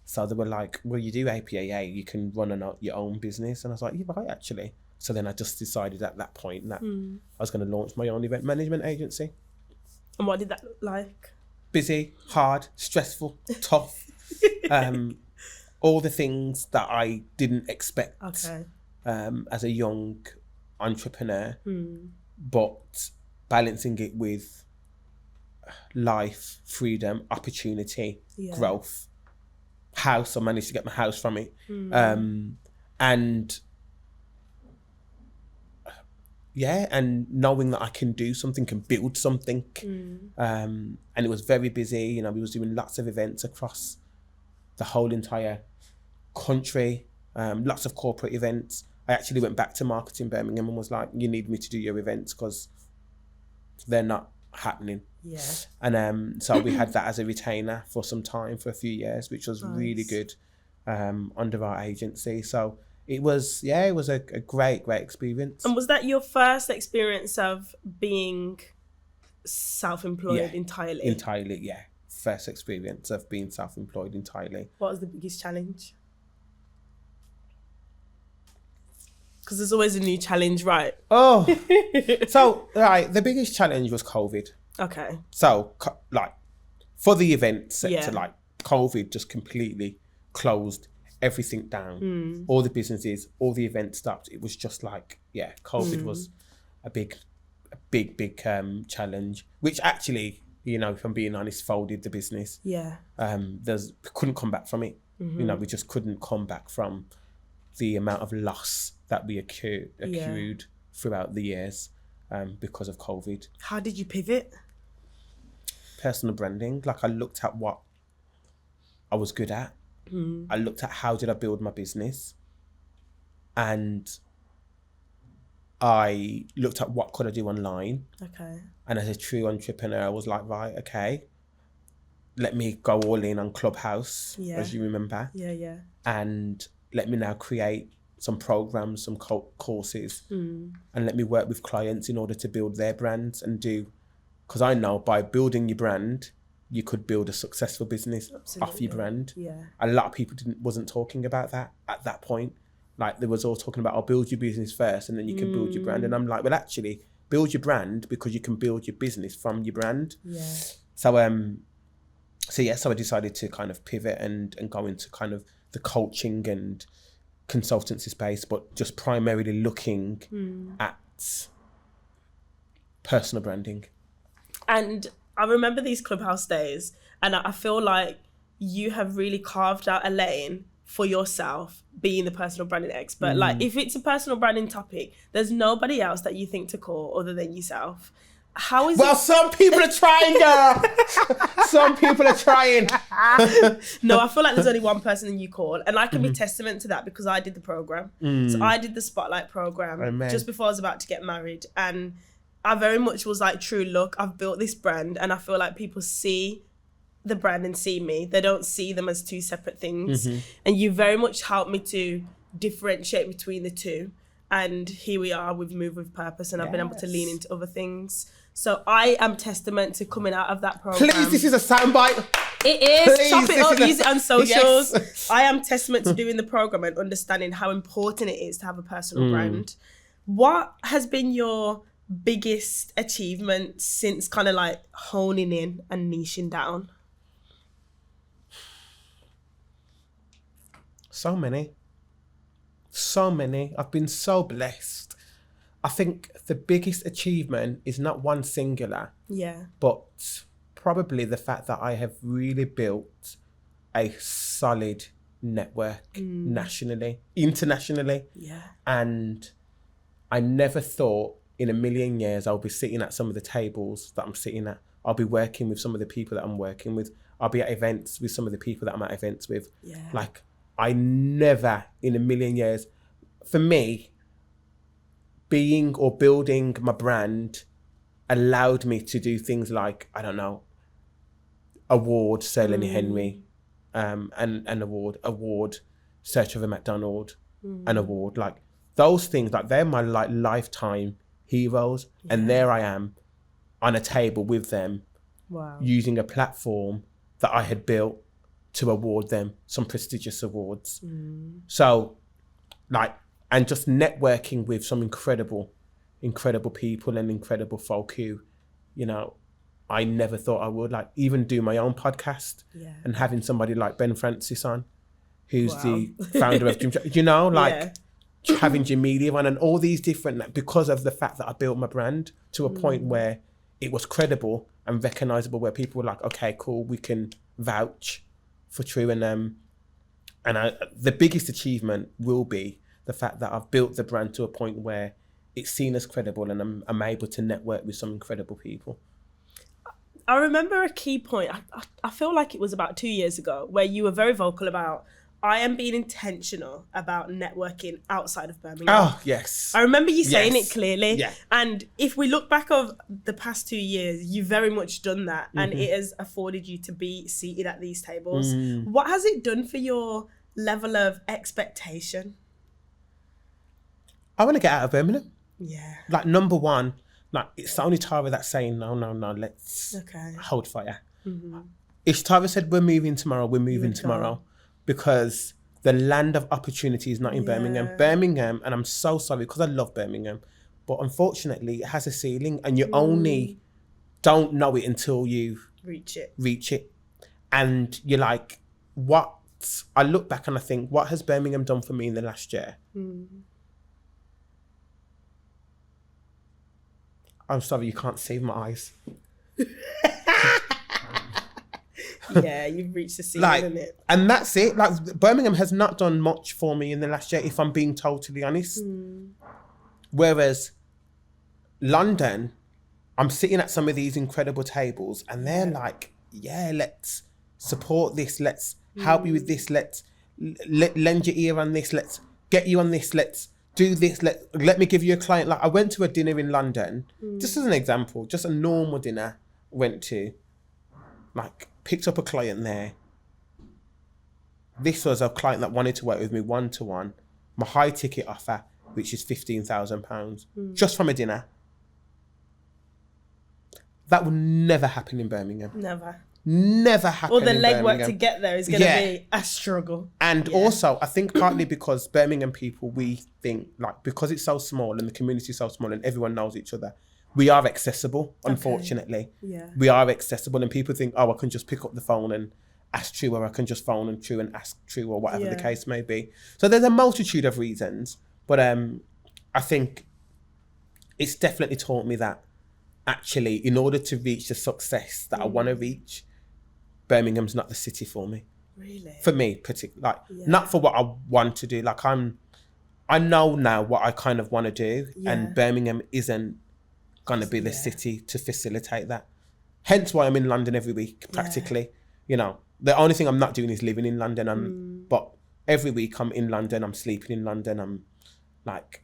So they were like, well, you do APAA, you can run your own business. And I was like, you're right, actually. So then I just decided at that point that I was going to launch my own event management agency. And what did that look like? Busy, hard, stressful, tough. All the things that I didn't expect as a young entrepreneur, but balancing it with life, freedom, opportunity, growth. House, I managed to get my house from it. And knowing that I can do something, can build something. And it was very busy, you know, we was doing lots of events across the whole entire country, lots of corporate events. I actually went back to Marketing Birmingham and was like, you need me to do your events because they're not happening. Yeah. And so we had that as a retainer for some time, for a few years, which was really good under our agency. So it was a great experience. And was that your first experience of being self-employed entirely? Entirely, yeah. First experience of being self-employed entirely. What was the biggest challenge? Because there's always a new challenge, right? Oh, so the biggest challenge was COVID. Okay. So like for the event sector, like COVID just completely closed everything down. All the businesses, all the events stopped. It was just like, COVID was a big challenge, which actually, you know, if I'm being honest, folded the business. Yeah. Couldn't come back from it. You know, we just couldn't come back from the amount of loss that we accrued throughout the years because of COVID. How did you pivot? Personal branding. Like, I looked at what I was good at. I looked at how did I build my business, and I looked at what could I do online. Okay. And as a true entrepreneur, I was like, right, okay, let me go all in on Clubhouse, as you remember. Yeah. And let me now create some programs, some courses, and let me work with clients in order to build their brands and do, because I know by building your brand, you could build a successful business off your brand. Yeah. A lot of people wasn't talking about that at that point. Like, they was all talking about, build your business first and then you can build your brand. And I'm like, well, actually, build your brand because you can build your business from your brand. Yeah. So I decided to kind of pivot and go into kind of the coaching and consultancy space, but just primarily looking at personal branding. And I remember these Clubhouse days, and I feel like you have really carved out a lane for yourself being the personal branding expert. Like, if it's a personal branding topic, there's nobody else that you think to call other than yourself. How is some people are trying, girl. Some people are trying. No, I feel like there's only one person that you call, and I can be testament to that because I did the program. So I did the Spotlight program just before I was about to get married, and I very much was like, true, look, I've built this brand, and I feel like people see the brand and see me. They don't see them as two separate things. And you very much helped me to differentiate between the two. And here we are, we've moved with purpose, and I've been able to lean into other things. So I am testament to coming out of that program. Please, this is a soundbite. It is. Please, Chop it up, use it on socials. Yes. I am testament to doing the program and understanding how important it is to have a personal brand. What has been your biggest achievement since kind of like honing in and niching down? So many. I've been so blessed. I think the biggest achievement is not one singular, but probably the fact that I have really built a solid network nationally, internationally. Yeah. And I never thought in a million years I'll be sitting at some of the tables that I'm sitting at. I'll be working with some of the people that I'm working with. I'll be at events with some of the people that I'm at events with. Yeah. Like, I never in a million years, for me, being or building my brand allowed me to do things like, I don't know, award Sir Lenny Henry, an award Search of a MacDonald, an award, like those things, like they're my like lifetime heroes, and there I am on a table with them, using a platform that I had built to award them some prestigious awards. So like, and just networking with some incredible people and incredible folk who, you know, I never thought I would, like even do my own podcast and having somebody like Ben Francis on, who's the founder of Jim, you know, like having Jamelia on and all these different, because of the fact that I built my brand to a point where it was credible and recognizable, where people were like, okay, cool, we can vouch for Tru. And the biggest achievement will be the fact that I've built the brand to a point where it's seen as credible, and I'm able to network with some incredible people. I remember a key point, I feel like it was about 2 years ago, where you were very vocal about, I am being intentional about networking outside of Birmingham. Oh, yes. I remember you saying it clearly. Yeah. And if we look back of the past 2 years, you've very much done that. And it has afforded you to be seated at these tables. What has it done for your level of expectation? I want to get out of Birmingham. Yeah. Like, number one, like, it's the only Tara that's saying, no, let's hold fire. If Tara said, we're moving tomorrow, we're moving tomorrow. Because the land of opportunity is not in Birmingham. Birmingham, and I'm so sorry because I love Birmingham, but unfortunately it has a ceiling, and you only don't know it until you reach it. And you're like, what? I look back and I think, what has Birmingham done for me in the last year? I'm sorry, you can't see my eyes. Yeah, you've reached the ceiling, like, isn't it? And that's it. Like, Birmingham has not done much for me in the last year, if I'm being totally honest. Whereas London, I'm sitting at some of these incredible tables, and they're like, yeah, let's support this. Let's help you with this. Let's lend your ear on this. Let's get you on this. Let's do this. Let me give you a client. Like, I went to a dinner in London, just as an example, just a normal dinner. Went to, like, picked up a client there. This was a client that wanted to work with me one-to-one. My high ticket offer, which is £15,000, just from a dinner. That will never happen in Birmingham. Never happen. Or the in legwork Birmingham. to get there is going to be a struggle. And also, I think partly because Birmingham people, we think, like, because it's so small and the community is so small and everyone knows each other, we are accessible, unfortunately. We are accessible, and people think, oh, I can just pick up the phone and ask Tru, or I can just phone and Tru and ask Tru, or whatever the case may be. So there's a multitude of reasons, but I think it's definitely taught me that actually, in order to reach the success that I want to reach, Birmingham's not the city for me. Really? For me, particularly, like, not for what I want to do. Like, I know now what I kind of want to do, and Birmingham isn't going to be the city to facilitate that. Hence why I'm in London every week, practically. You know, the only thing I'm not doing is living in London. But every week I'm in London, I'm sleeping in London, I'm like,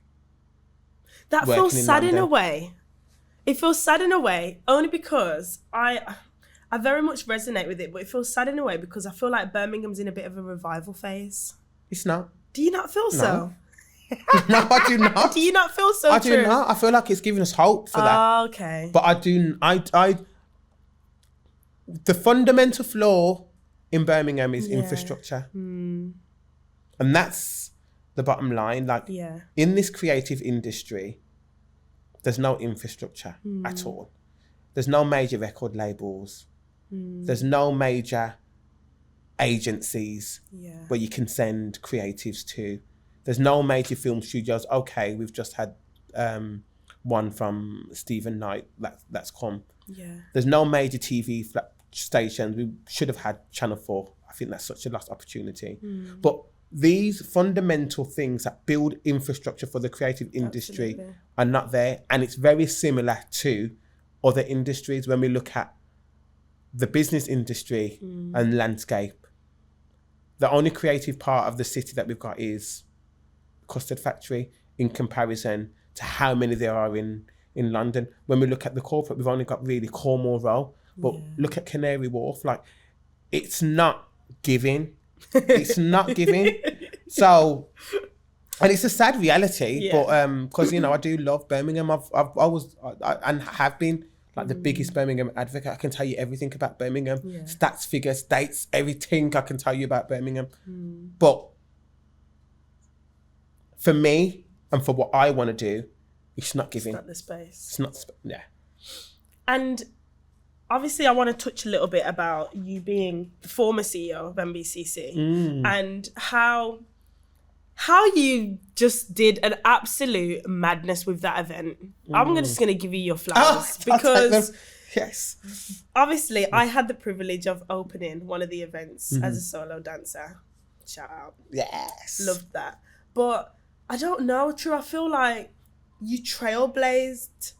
that feels sad in a way. It feels sad in a way, only because I very much resonate with it, but it feels sad in a way because I feel like Birmingham's in a bit of a revival phase. It's not. Do you not feel so? No, I do not. Do you not feel so? I do not. I feel like it's giving us hope for that. Oh, okay. But the fundamental flaw in Birmingham is infrastructure. And that's the bottom line. Like, in this creative industry, there's no infrastructure at all. There's no major record labels. There's no major agencies where you can send creatives to. There's no major film studios. Okay, we've just had one from Stephen Knight that's come. There's no major TV stations. We should have had Channel 4. I think that's such a lost opportunity. But these fundamental things that build infrastructure for the creative industry are not there. And it's very similar to other industries when we look at the business industry and landscape. the only creative part of the city that we've got is Custard Factory in comparison to how many there are in London. When we look at the corporate, we've only got really Cornwall Row, but look at Canary Wharf, like it's not giving. It's not giving. So, and it's a sad reality, but because I do love Birmingham. I've always and have been like the biggest Birmingham advocate. I can tell you everything about Birmingham, stats, figures, dates, everything I can tell you about Birmingham. But for me and for what I want to do, it's not giving. It's not the space. It's not. Yeah. And obviously, I want to touch a little bit about you being the former CEO of MBCC and how you just did an absolute madness with that event. I'm just going to give you your flowers because yes, obviously I had the privilege of opening one of the events as a solo dancer. Shout out. Yes. Loved that. But I don't know, Tru, I feel like you trailblazed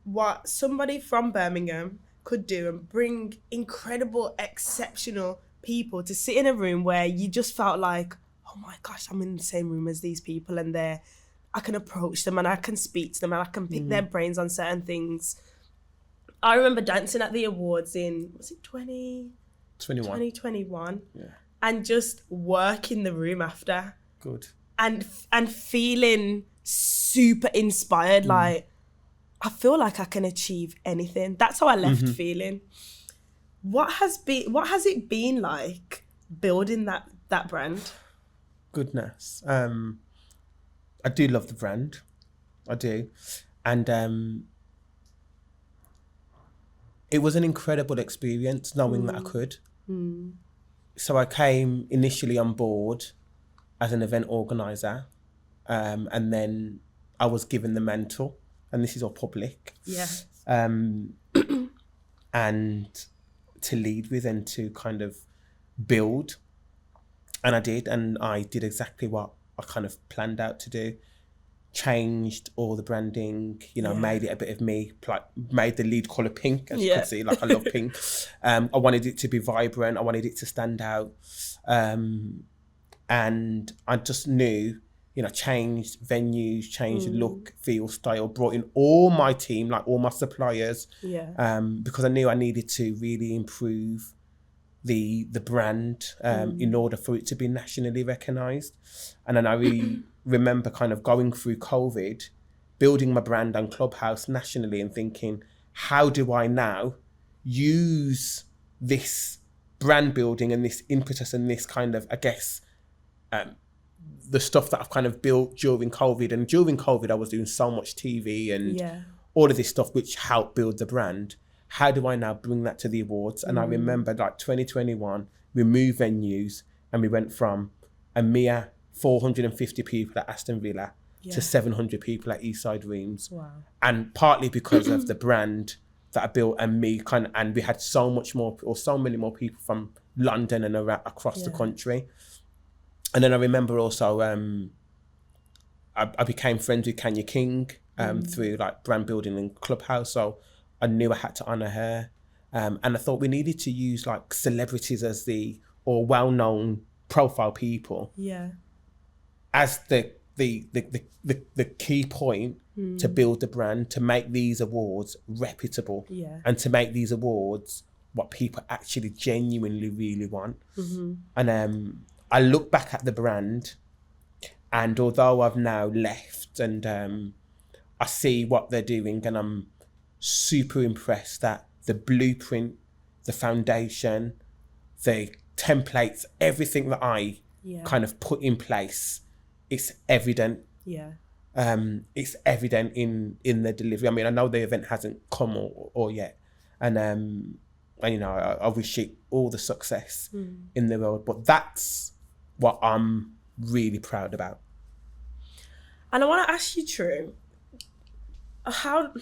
what somebody from Birmingham could do and bring incredible, exceptional people to sit in a room where you just felt like, oh my gosh, I'm in the same room as these people and I can approach them and I can speak to them and I can pick their brains on certain things. I remember dancing at the awards in, was it 2021? Yeah. And just work in the room after. Good. And feeling super inspired, like, I feel like I can achieve anything. That's how I left feeling. What has it been like building that brand? Goodness. I do love the brand. I do. And it was an incredible experience knowing that I could. So I came initially on board as an event organizer, and then I was given the mantle, and this is all public. Yeah. And to lead with and to kind of build. And I did, and I did exactly what I kind of planned out to do. Changed all the branding, made it a bit of me, like made the lead colour pink, as you can see, like I love pink. I wanted it to be vibrant, I wanted it to stand out. And I just knew, changed venues, changed look, feel, style, brought in all my team, like all my suppliers, because I knew I needed to really improve the brand in order for it to be nationally recognised. And then I really remember kind of going through COVID, building my brand on Clubhouse nationally and thinking, how do I now use this brand building and this impetus and this kind of, I guess, the stuff that I've kind of built during COVID. And during COVID, I was doing so much TV and all of this stuff, which helped build the brand. How do I now bring that to the awards? And I remember like 2021, we moved venues and we went from a mere 450 people at Aston Villa to 700 people at Eastside Rooms. Wow. And partly because of the brand that I built and me and we had so many more people from London and across the country. And then I remember also, I became friends with Kenya King through like brand building and Clubhouse. So I knew I had to honour her. And I thought we needed to use like celebrities or well-known profile people as the key point to build the brand, to make these awards reputable and to make these awards what people actually genuinely really want. And I look back at the brand, and although I've now left and I see what they're doing, and I'm super impressed that the blueprint, the foundation, the templates, everything that I kind of put in place, it's evident. It's evident in the delivery. I mean, I know the event hasn't come or yet, and I wish it all the success in the world, but that's what I'm really proud about. And I want to ask you, Tru, how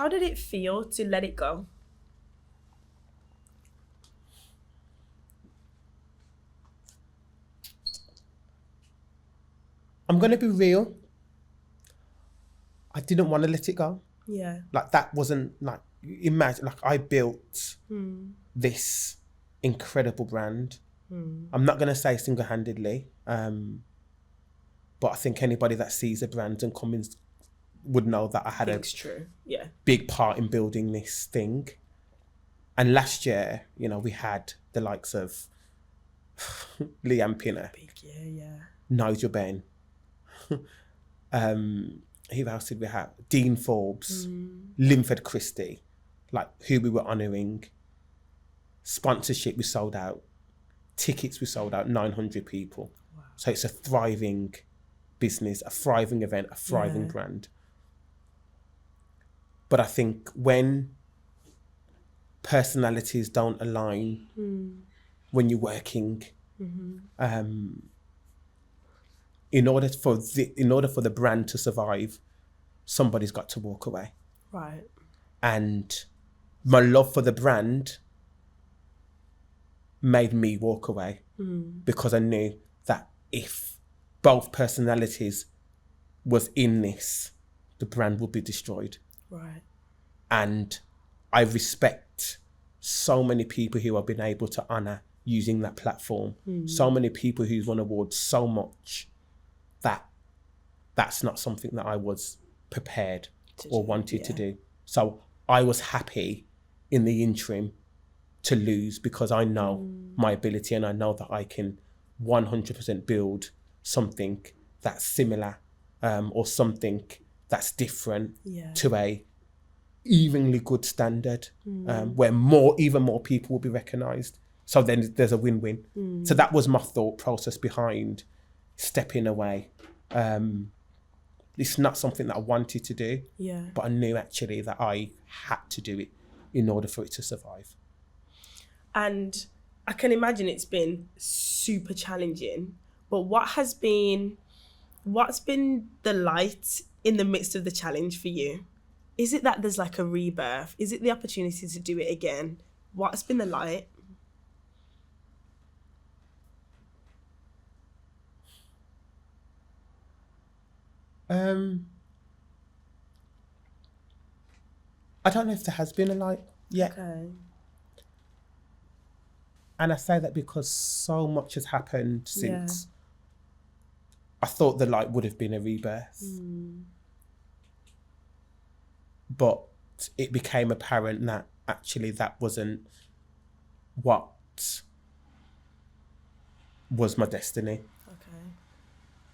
did it feel to let it go? I'm going to be real. I didn't want to let it go. Yeah. Like that wasn't like, imagine, like I built this incredible brand I'm not going to say single-handedly, but I think anybody that sees a brand and comes would know that I had a big part in building this thing. And last year, you know, we had the likes of Leanne Pinner, Nigel Benn. Who else did we have? Dean Forbes, Linford Christie, like who we were honouring. Sponsorship we sold out. Tickets we sold out, 900 people. Wow. So it's a thriving business, a thriving event, a thriving brand. But I think when personalities don't align, when you're working, in order for the brand to survive, somebody's got to walk away. Right. And my love for the brand made me walk away because I knew that if both personalities was in this, the brand would be destroyed. Right. And I respect so many people who have been able to honour using that platform. So many people who've won awards so much that that's not something that I was prepared or wanted to do. So I was happy in the interim to lose because I know my ability and I know that I can 100% build something that's similar or something that's different to a evenly good standard where even more people will be recognised. So then there's a win-win. So that was my thought process behind stepping away. It's not something that I wanted to do, but I knew actually that I had to do it in order for it to survive. And I can imagine it's been super challenging, but what's been the light in the midst of the challenge for you? Is it that there's like a rebirth? Is it the opportunity to do it again? What's been the light? I don't know if there has been a light yet. Okay. And I say that because so much has happened since. I thought the light would have been a rebirth. But it became apparent that actually that wasn't what was my destiny. Okay.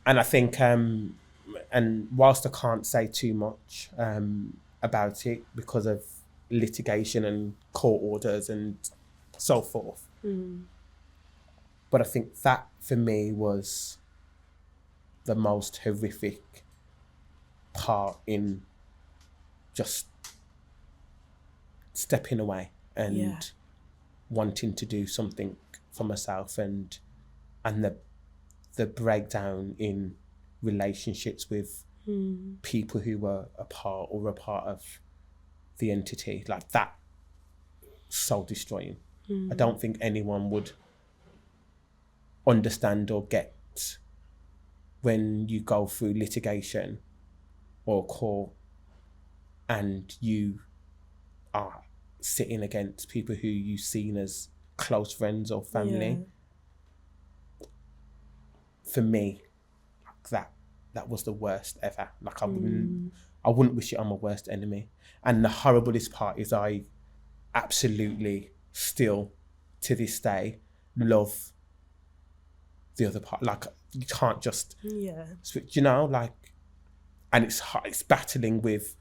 And I think, and whilst I can't say too much about it because of litigation and court orders and so forth, but I think that for me was the most horrific part in just stepping away and wanting to do something for myself and the breakdown in relationships with people who were a part of the entity, like that, soul destroying. I don't think anyone would understand or get when you go through litigation or court and you are sitting against people who you've seen as close friends or family. For me, that was the worst ever. Like I wouldn't wish it on my worst enemy. And the horriblest part is I absolutely still to this day love the other part. Like you can't just switch, you know, like, and it's hard, it's battling with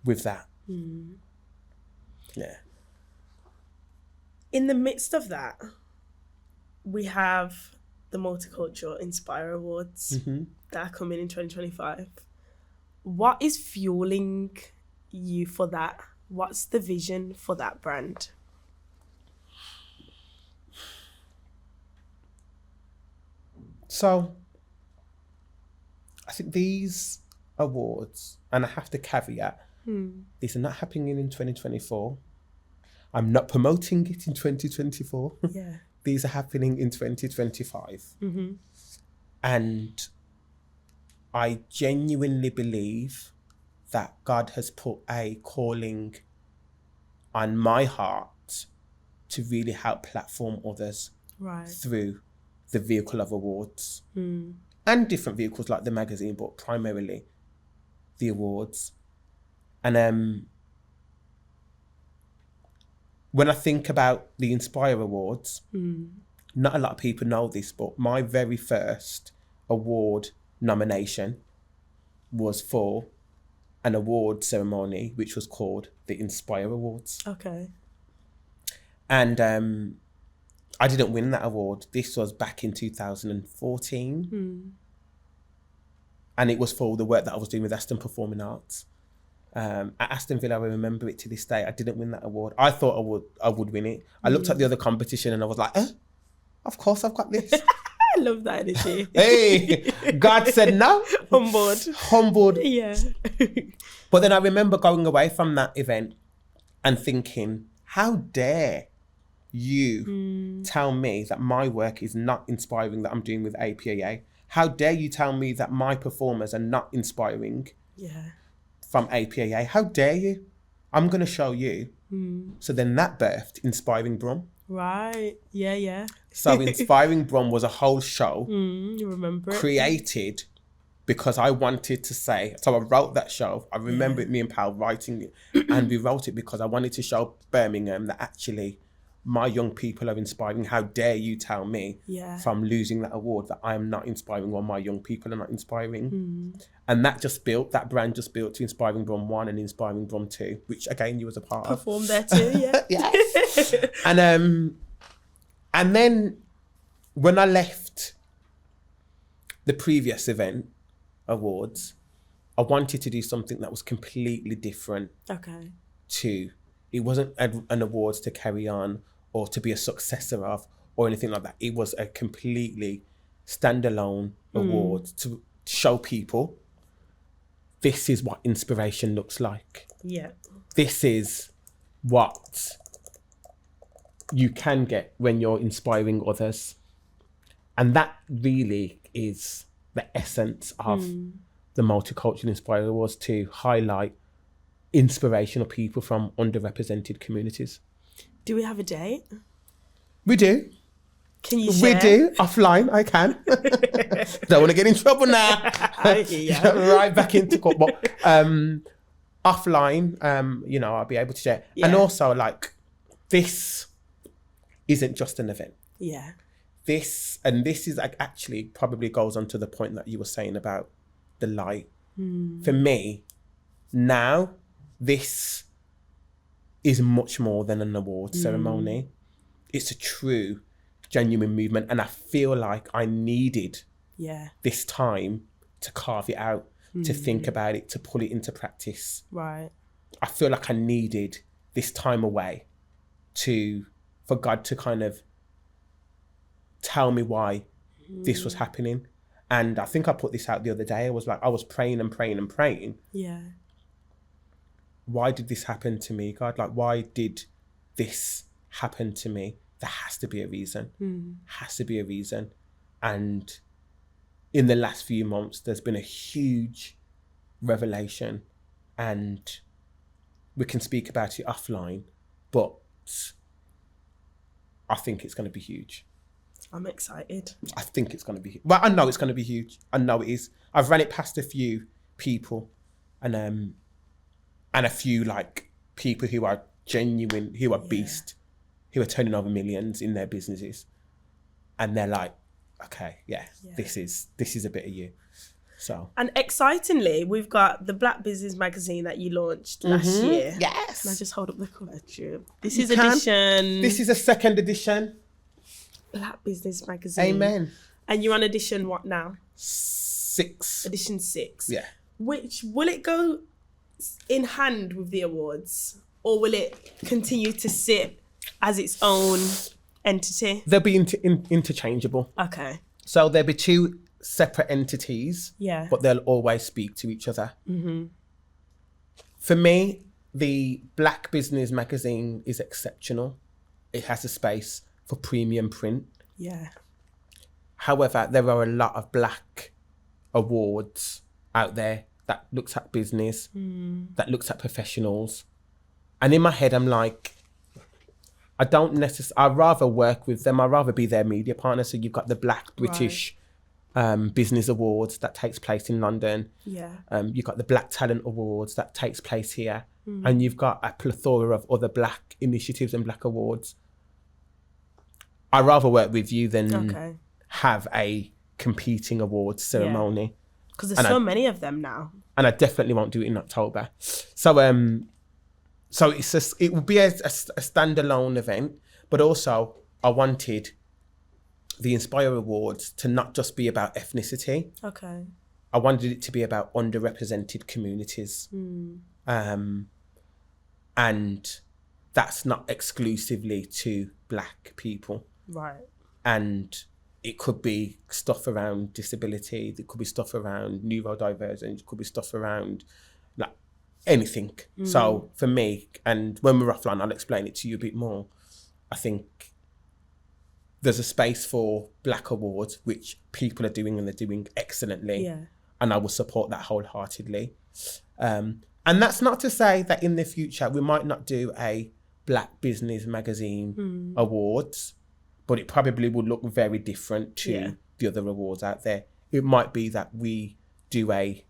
that. Yeah. In the midst of that, we have the Multicultural Inspire Awards that are coming in 2025. What is fueling you for that? What's the vision for that brand? So, I think these awards, and I have to caveat, these are not happening in 2024. I'm not promoting it in 2024. Yeah. These are happening in 2025. And I genuinely believe that God has put a calling on my heart to really help platform others Right. through the vehicle of awards. Mm. And different vehicles like the magazine, but primarily the awards. And when I think about the Inspire Awards, not a lot of people know this, but my very first award nomination was for an award ceremony which was called the Inspire Awards. Okay. And I didn't win that award. This was back in 2014. And it was for the work that I was doing with Aston Performing Arts. At Aston Villa, I remember it to this day. I didn't win that award. I thought I would win it. I looked at the other competition and I was like, of course I've got this. I love that energy. Hey, God said no. Humbled. Yeah. But then I remember going away from that event and thinking, how dare you tell me that my work is not inspiring that I'm doing with APAA? How dare you tell me that my performers are not inspiring from APAA? How dare you? I'm going to show you. So then that birthed Inspiring Brum. Right. Yeah. So Inspiring Brum was a whole show You remember it? created because I wanted to say, so I wrote that show. I remember it, me and Pal writing it, and we wrote it because I wanted to show Birmingham that actually my young people are inspiring. How dare you tell me from losing that award that I am not inspiring or my young people are not inspiring. And that brand just built to Inspiring Brum 1 and Inspiring Brum 2, which again you was a part of. Performed there too, yeah. Yes. And then when I left the previous event awards, I wanted to do something that was completely different. Okay. It wasn't an awards to carry on or to be a successor of or anything like that. It was a completely standalone award to show people this is what inspiration looks like. Yeah. This is what you can get when you're inspiring others. And that really is the essence of the Multicultural Inspire Awards, to highlight inspirational people from underrepresented communities. Do we have a date? We do. Can you share? We do. Offline, I can. Don't want to get in trouble now. Right back into court. But offline, I'll be able to share. Yeah. And also, this isn't just an event. Yeah. This is actually probably goes on to the point that you were saying about the light. For me, now, this is much more than an award ceremony. It's a true, genuine movement. And I feel like I needed this time to carve it out, to think about it, to put it into practice. Right. I feel like I needed this time away for God to kind of tell me why this was happening. And I think I put this out the other day. I was praying and praying and praying. Yeah. Why did this happen to me, God? Why did this happen to me? There has to be a reason. Has to be a reason. And in the last few months, there's been a huge revelation, and we can speak about it offline, but I think it's going to be huge. I'm excited. I think it's going to be, well, I know it's going to be huge. I know it is. I've ran it past a few people and a few people who are genuine, who are beast, who are turning over millions in their businesses. And they're like, okay, this is a bit of you. So. And excitingly, we've got the Black Business magazine that you launched last year. Yes. Can I just hold up the cover? This is edition. This is a second edition. Black Business magazine. Amen. And you're on edition what now? 6. Edition 6. Yeah. Which, will it go in hand with the awards, or will it continue to sit as its own entity? They'll be interchangeable. Okay. So there'll be 2 separate entities, but they'll always speak to each other. For me, the Black Business magazine is exceptional. It has a space for premium print. Yeah. However, there are a lot of Black awards out there that looks at business, that looks at professionals. And in my head, I'm like, I don't necessarily, I'd rather work with them. I'd rather be their media partner. So you've got the Black British Business Awards that takes place in London. Yeah. You've got the Black Talent Awards that takes place here. And you've got a plethora of other Black initiatives and Black awards. I'd rather work with you than have a competing awards ceremony. Because there's so many of them now. And I definitely won't do it in October. So it would be a standalone event, but also I wanted the Inspire Awards to not just be about ethnicity. Okay. I wanted it to be about underrepresented communities. And that's not exclusively to Black people. Right. And it could be stuff around disability, it could be stuff around neurodivergence, it could be stuff around like anything. So for me, and when we're offline, I'll explain it to you a bit more. I think there's a space for Black awards, which people are doing and they're doing excellently. Yeah. And I will support that wholeheartedly. And that's not to say that in the future we might not do a Black Business Magazine awards, but it probably would look very different to the other awards out there. It might be that we do a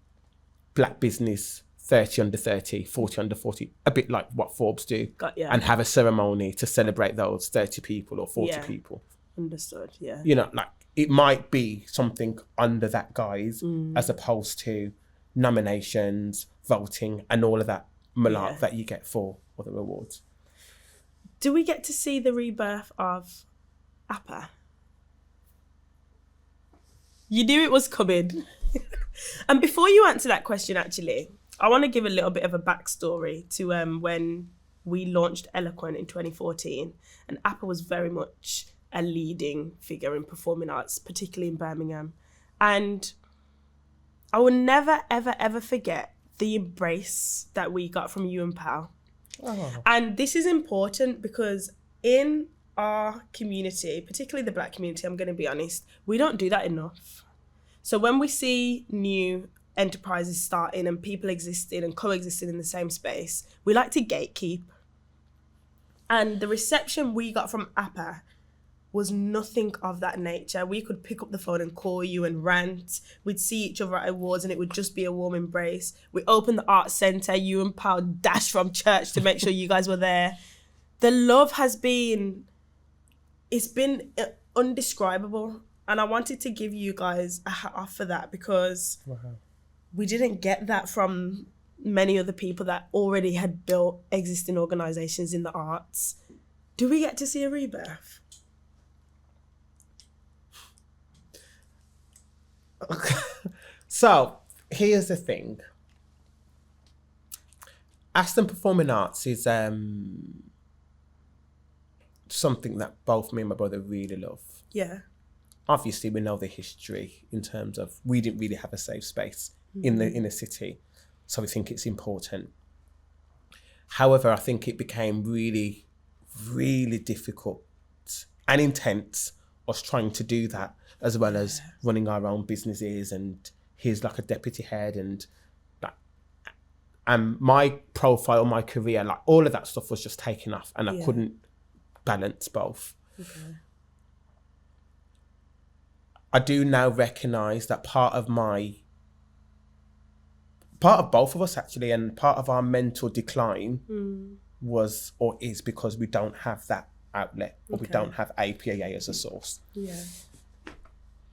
Black Business 30 under 30, 40 under 40, a bit like what Forbes do, and have a ceremony to celebrate those 30 people or 40 people. Understood, yeah. You know, like it might be something under that guise as opposed to nominations, voting, and all of that malark that you get for other awards. Do we get to see the rebirth of APA? You knew it was coming. And before you answer that question, actually, I want to give a little bit of a backstory to when we launched Eloquent in 2014, and APA was very much a leading figure in performing arts, particularly in Birmingham. And I will never, ever, ever forget the embrace that we got from you and Pal. And this is important because in our community, particularly the Black community, I'm going to be honest, we don't do that enough. So when we see new enterprises starting and people existing and coexisting in the same space, we like to gatekeep. And the reception we got from APA was nothing of that nature. We could pick up the phone and call you and rant. We'd see each other at awards and it would just be a warm embrace. We opened the art centre, you and Paul dashed from church to make sure you guys were there. The love has been, it's been undescribable. And I wanted to give you guys a hat off for that because we didn't get that from many other people that already had built existing organisations in the arts. Do we get to see a rebirth? So here's the thing. Aston Performing Arts is something that both me and my brother really love. Yeah. Obviously, we know the history in terms of we didn't really have a safe space in the inner city, so we think it's important. However, I think it became really, really difficult and intense us trying to do that, as well as running our own businesses, and he's like a deputy head, and like, and my profile, my career, like all of that stuff was just taken off, and I couldn't balance both. Okay. I do now recognise that part of both of us actually, and part of our mental decline was or is because we don't have that outlet, or we don't have APA as a source. Yeah.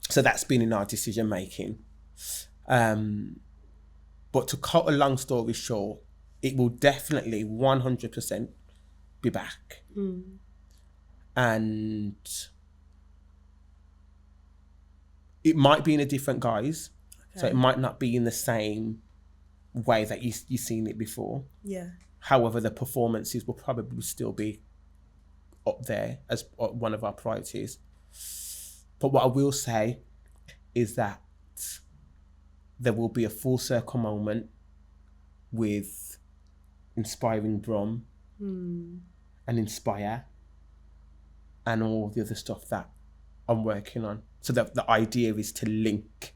So that's been in our decision making. But to cut a long story short, it will definitely 100% be back. And it might be in a different guise. So it might not be in the same way that you've seen it before. Yeah. However, the performances will probably still be up there as one of our priorities. But what I will say is that there will be a full circle moment with Inspiring Brum and Inspire and all the other stuff that I'm working on. So that the idea is to link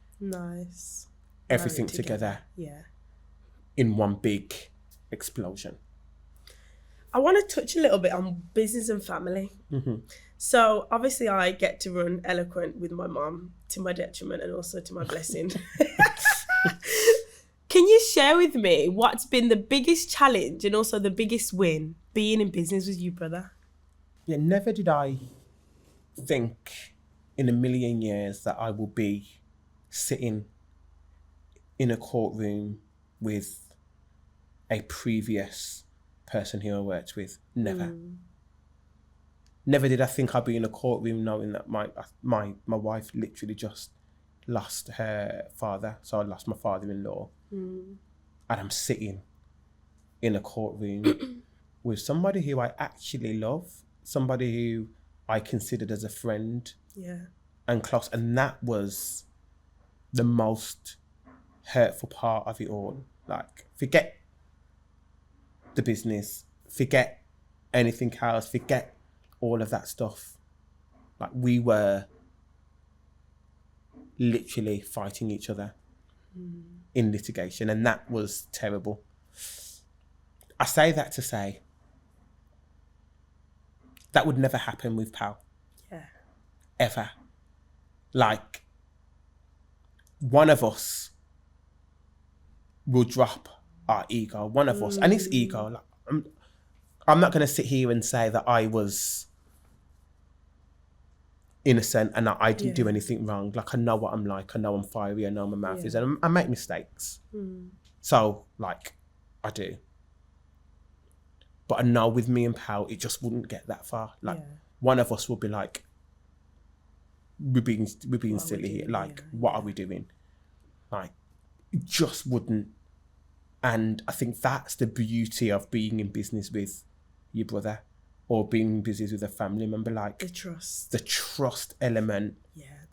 everything together in one big explosion. I want to touch a little bit on business and family. Mm-hmm. So obviously I get to run Eloquent with my mom, to my detriment and also to my blessing. Can you share with me what's been the biggest challenge and also the biggest win being in business with you, brother? Yeah, never did I think in a million years that I will be sitting in a courtroom with a previous person who I worked with. Never. Never did I think I'd be in a courtroom knowing that my wife literally just lost her father. So I lost my father-in-law. And I'm sitting in a courtroom with somebody who I actually love, somebody who I considered as a friend and close. And that was the most hurtful part of it all. Like, forget the business, forget anything else, forget all of that stuff. Like, we were literally fighting each other in litigation, and that was terrible. I say that to say that would never happen with Powell. Ever. Like, one of us will drop our ego, one of us, and it's ego. Like, I'm not going to sit here and say that I was innocent and that I didn't do anything wrong. Like, I know what I'm like. I know I'm fiery. I know my mouth is, and I make mistakes. So, like, I do. But I know with me and Powell, it just wouldn't get that far. Like, one of us would be like, we're being silly here. Like, what are we doing? Like, it just wouldn't. And I think that's the beauty of being in business with your brother or being in business with a family member. Like, the trust element.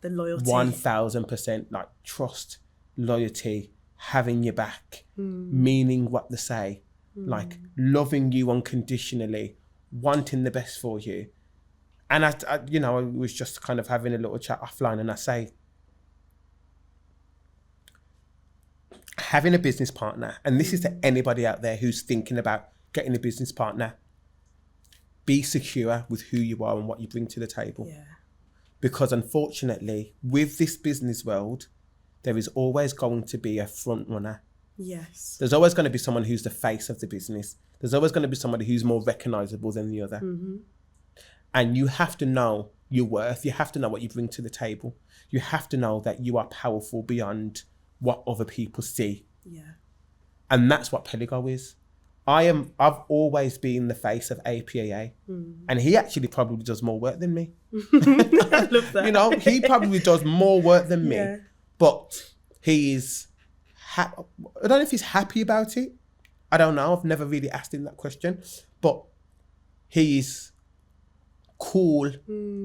The loyalty. 1000%. Like, trust, loyalty, having your back, meaning what they say, like loving you unconditionally, wanting the best for you. And I was just kind of having a little chat offline, and I say, having a business partner, and this is to anybody out there who's thinking about getting a business partner, be secure with who you are and what you bring to the table. Because unfortunately, with this business world, there is always going to be a front runner. There's always going to be someone who's the face of the business. There's always going to be somebody who's more recognizable than the other. And you have to know your worth. You have to know what you bring to the table. You have to know that you are powerful beyond what other people see. And that's what Peligo is. I've always been the face of APAA, and he actually probably does more work than me. I love that. He probably does more work than me, but he's I don't know if he's happy about it. I don't know. I've never really asked him that question, but he's cool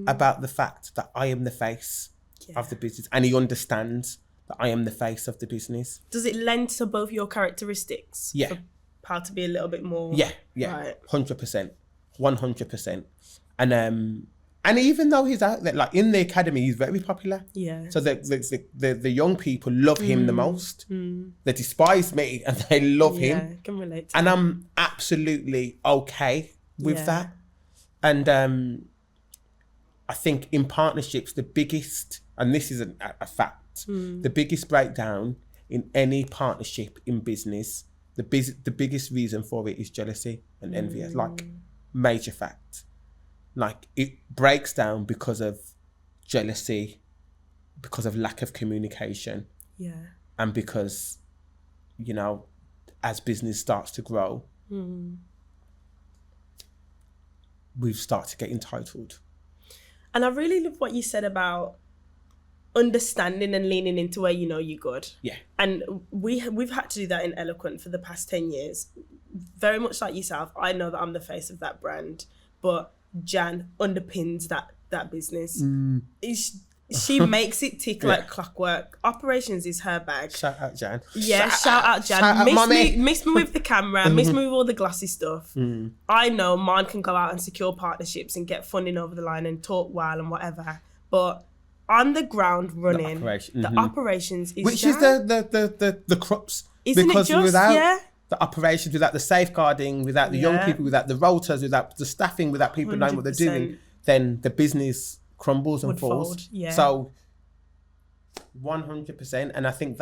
about the fact that I am the face of the business, and he understands that I am the face of the business. Does it lend to both your characteristics? Yeah. For Powell to be a little bit more... Yeah, right. 100%. 100%. And even though he's out there, like in the academy, he's very popular. So the young people love him the most. They despise me and they love him. I can relate to and that. I'm absolutely okay with that. And I think in partnerships, the biggest, and this is a fact, the biggest breakdown in any partnership in business, the biggest reason for it is jealousy and envy. It's like major fact. Like, it breaks down because of jealousy, because of lack of communication. And because, as business starts to grow, we start to get entitled. And I really love what you said about understanding and leaning into where you know you're good. And we've had to do that in Eloquent for the past 10 years. Very much like yourself, I know that I'm the face of that brand, but Jan underpins that business. She makes it tick like clockwork. Operations is her bag. Shout out Jan. Shout out Jan. Shout out Miss me with the camera, miss me with all the glossy stuff. I know Mon can go out and secure partnerships and get funding over the line and talk well and whatever. But on the ground running, the operations is which Jan. is the crux. Isn't because it just, the operations, without the safeguarding, without the young people, without the rotors, without the staffing, without people knowing what they're doing, then the business crumbles and falls. So 100%. And I think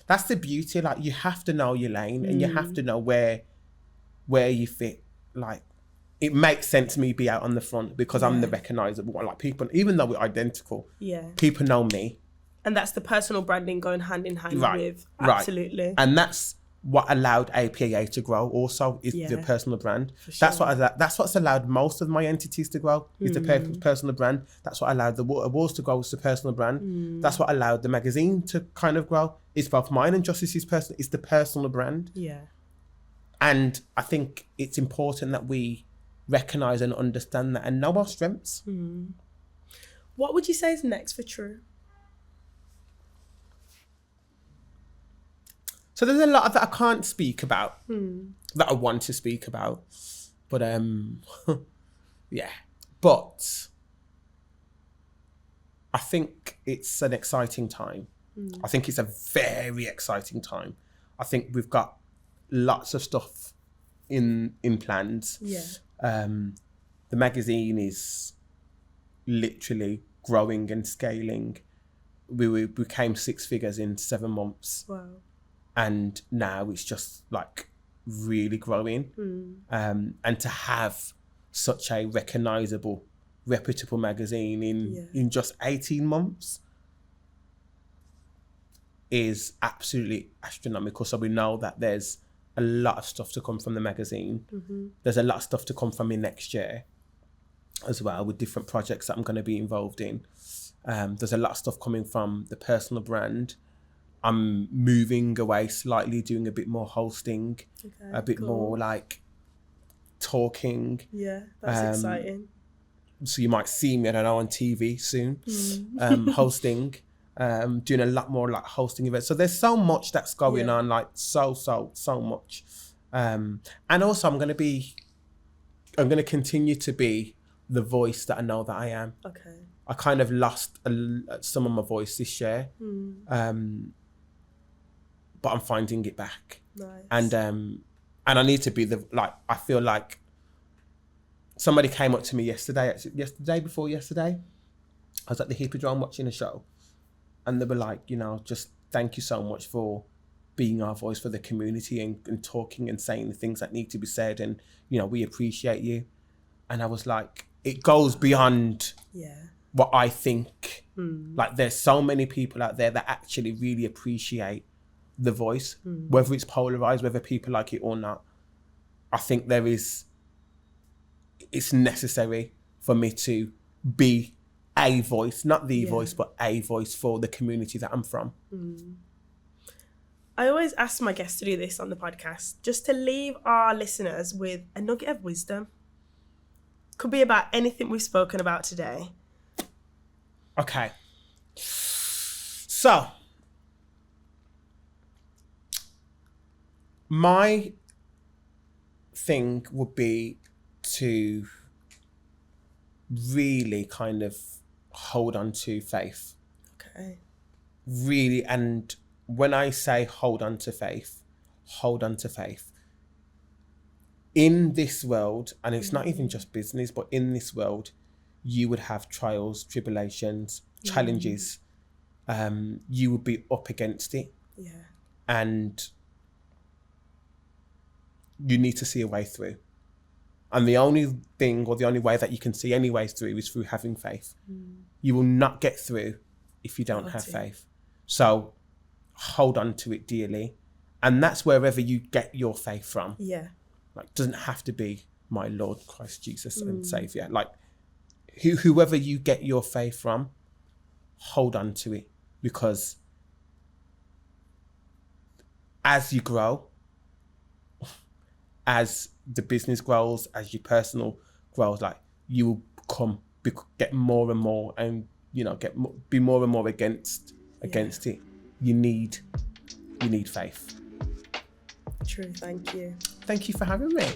that's the beauty. Like, you have to know your lane and you have to know where you fit. Like, it makes sense me be out on the front because I'm the recognizable one. Like, people, even though we're identical, people know me. And that's the personal branding going hand in hand with. Absolutely. Right. And that's what allowed APAA to grow also, is the personal brand. Sure. That's what's allowed most of my entities to grow, is the personal brand. That's what allowed the awards to grow, is the personal brand. That's what allowed the magazine to kind of grow. It's both mine and Justice's personal, it's the personal brand. Yeah. And I think it's important that we recognise and understand that and know our strengths. What would you say is next for Tru? So there's a lot that I can't speak about, that I want to speak about. But yeah. But I think it's an exciting time. I think it's a very exciting time. I think we've got lots of stuff in plans. Yeah. The magazine is literally growing and scaling. We became 6 figures in 7 months. Wow. And now it's just like really growing. And to have such a recognizable, reputable magazine in just 18 months is absolutely astronomical. So we know that there's a lot of stuff to come from the magazine. There's a lot of stuff to come from me next year as well, with different projects that I'm going to be involved in. There's a lot of stuff coming from the personal brand. I'm moving away slightly, doing a bit more hosting, a bit more like talking. Yeah, that's exciting. So you might see me, I don't know, on TV soon, hosting, doing a lot more like hosting events. So there's so much that's going on, like so much. And also I'm going to continue to be the voice that I know that I am. Okay. I kind of lost some of my voice this year. But I'm finding it back. Nice. And I need to be I feel like somebody came up to me yesterday, before yesterday. I was at the Hippodrome watching a show, and they were like, just thank you so much for being our voice for the community and talking and saying the things that need to be said. And, we appreciate you. And I was like, it goes beyond what I think. Like, there's so many people out there that actually really appreciate the voice, whether it's polarized, whether people like it or not. I think it's necessary for me to be a voice, not the voice, but a voice for the community that I'm from. I always ask my guests to do this on the podcast, just to leave our listeners with a nugget of wisdom. Could be about anything we've spoken about today. Okay. So, my thing would be to really kind of hold on to faith. Okay. Really, and when I say hold on to faith. In this world, and it's not even just business, but in this world, you would have trials, tribulations, challenges. You would be up against it. Yeah. And you need to see a way through. And the only thing, or the only way that you can see any ways through, is through having faith. You will not get through if you don't have faith. So hold on to it dearly. And that's wherever you get your faith from. Yeah. Like, doesn't have to be my Lord Christ Jesus and Saviour. Like, whoever you get your faith from, hold on to it. Because as you grow, as the business grows, as your personal grows, like, you will get more and more, and be more and more against it. You need faith. True. Thank you. Thank you for having me.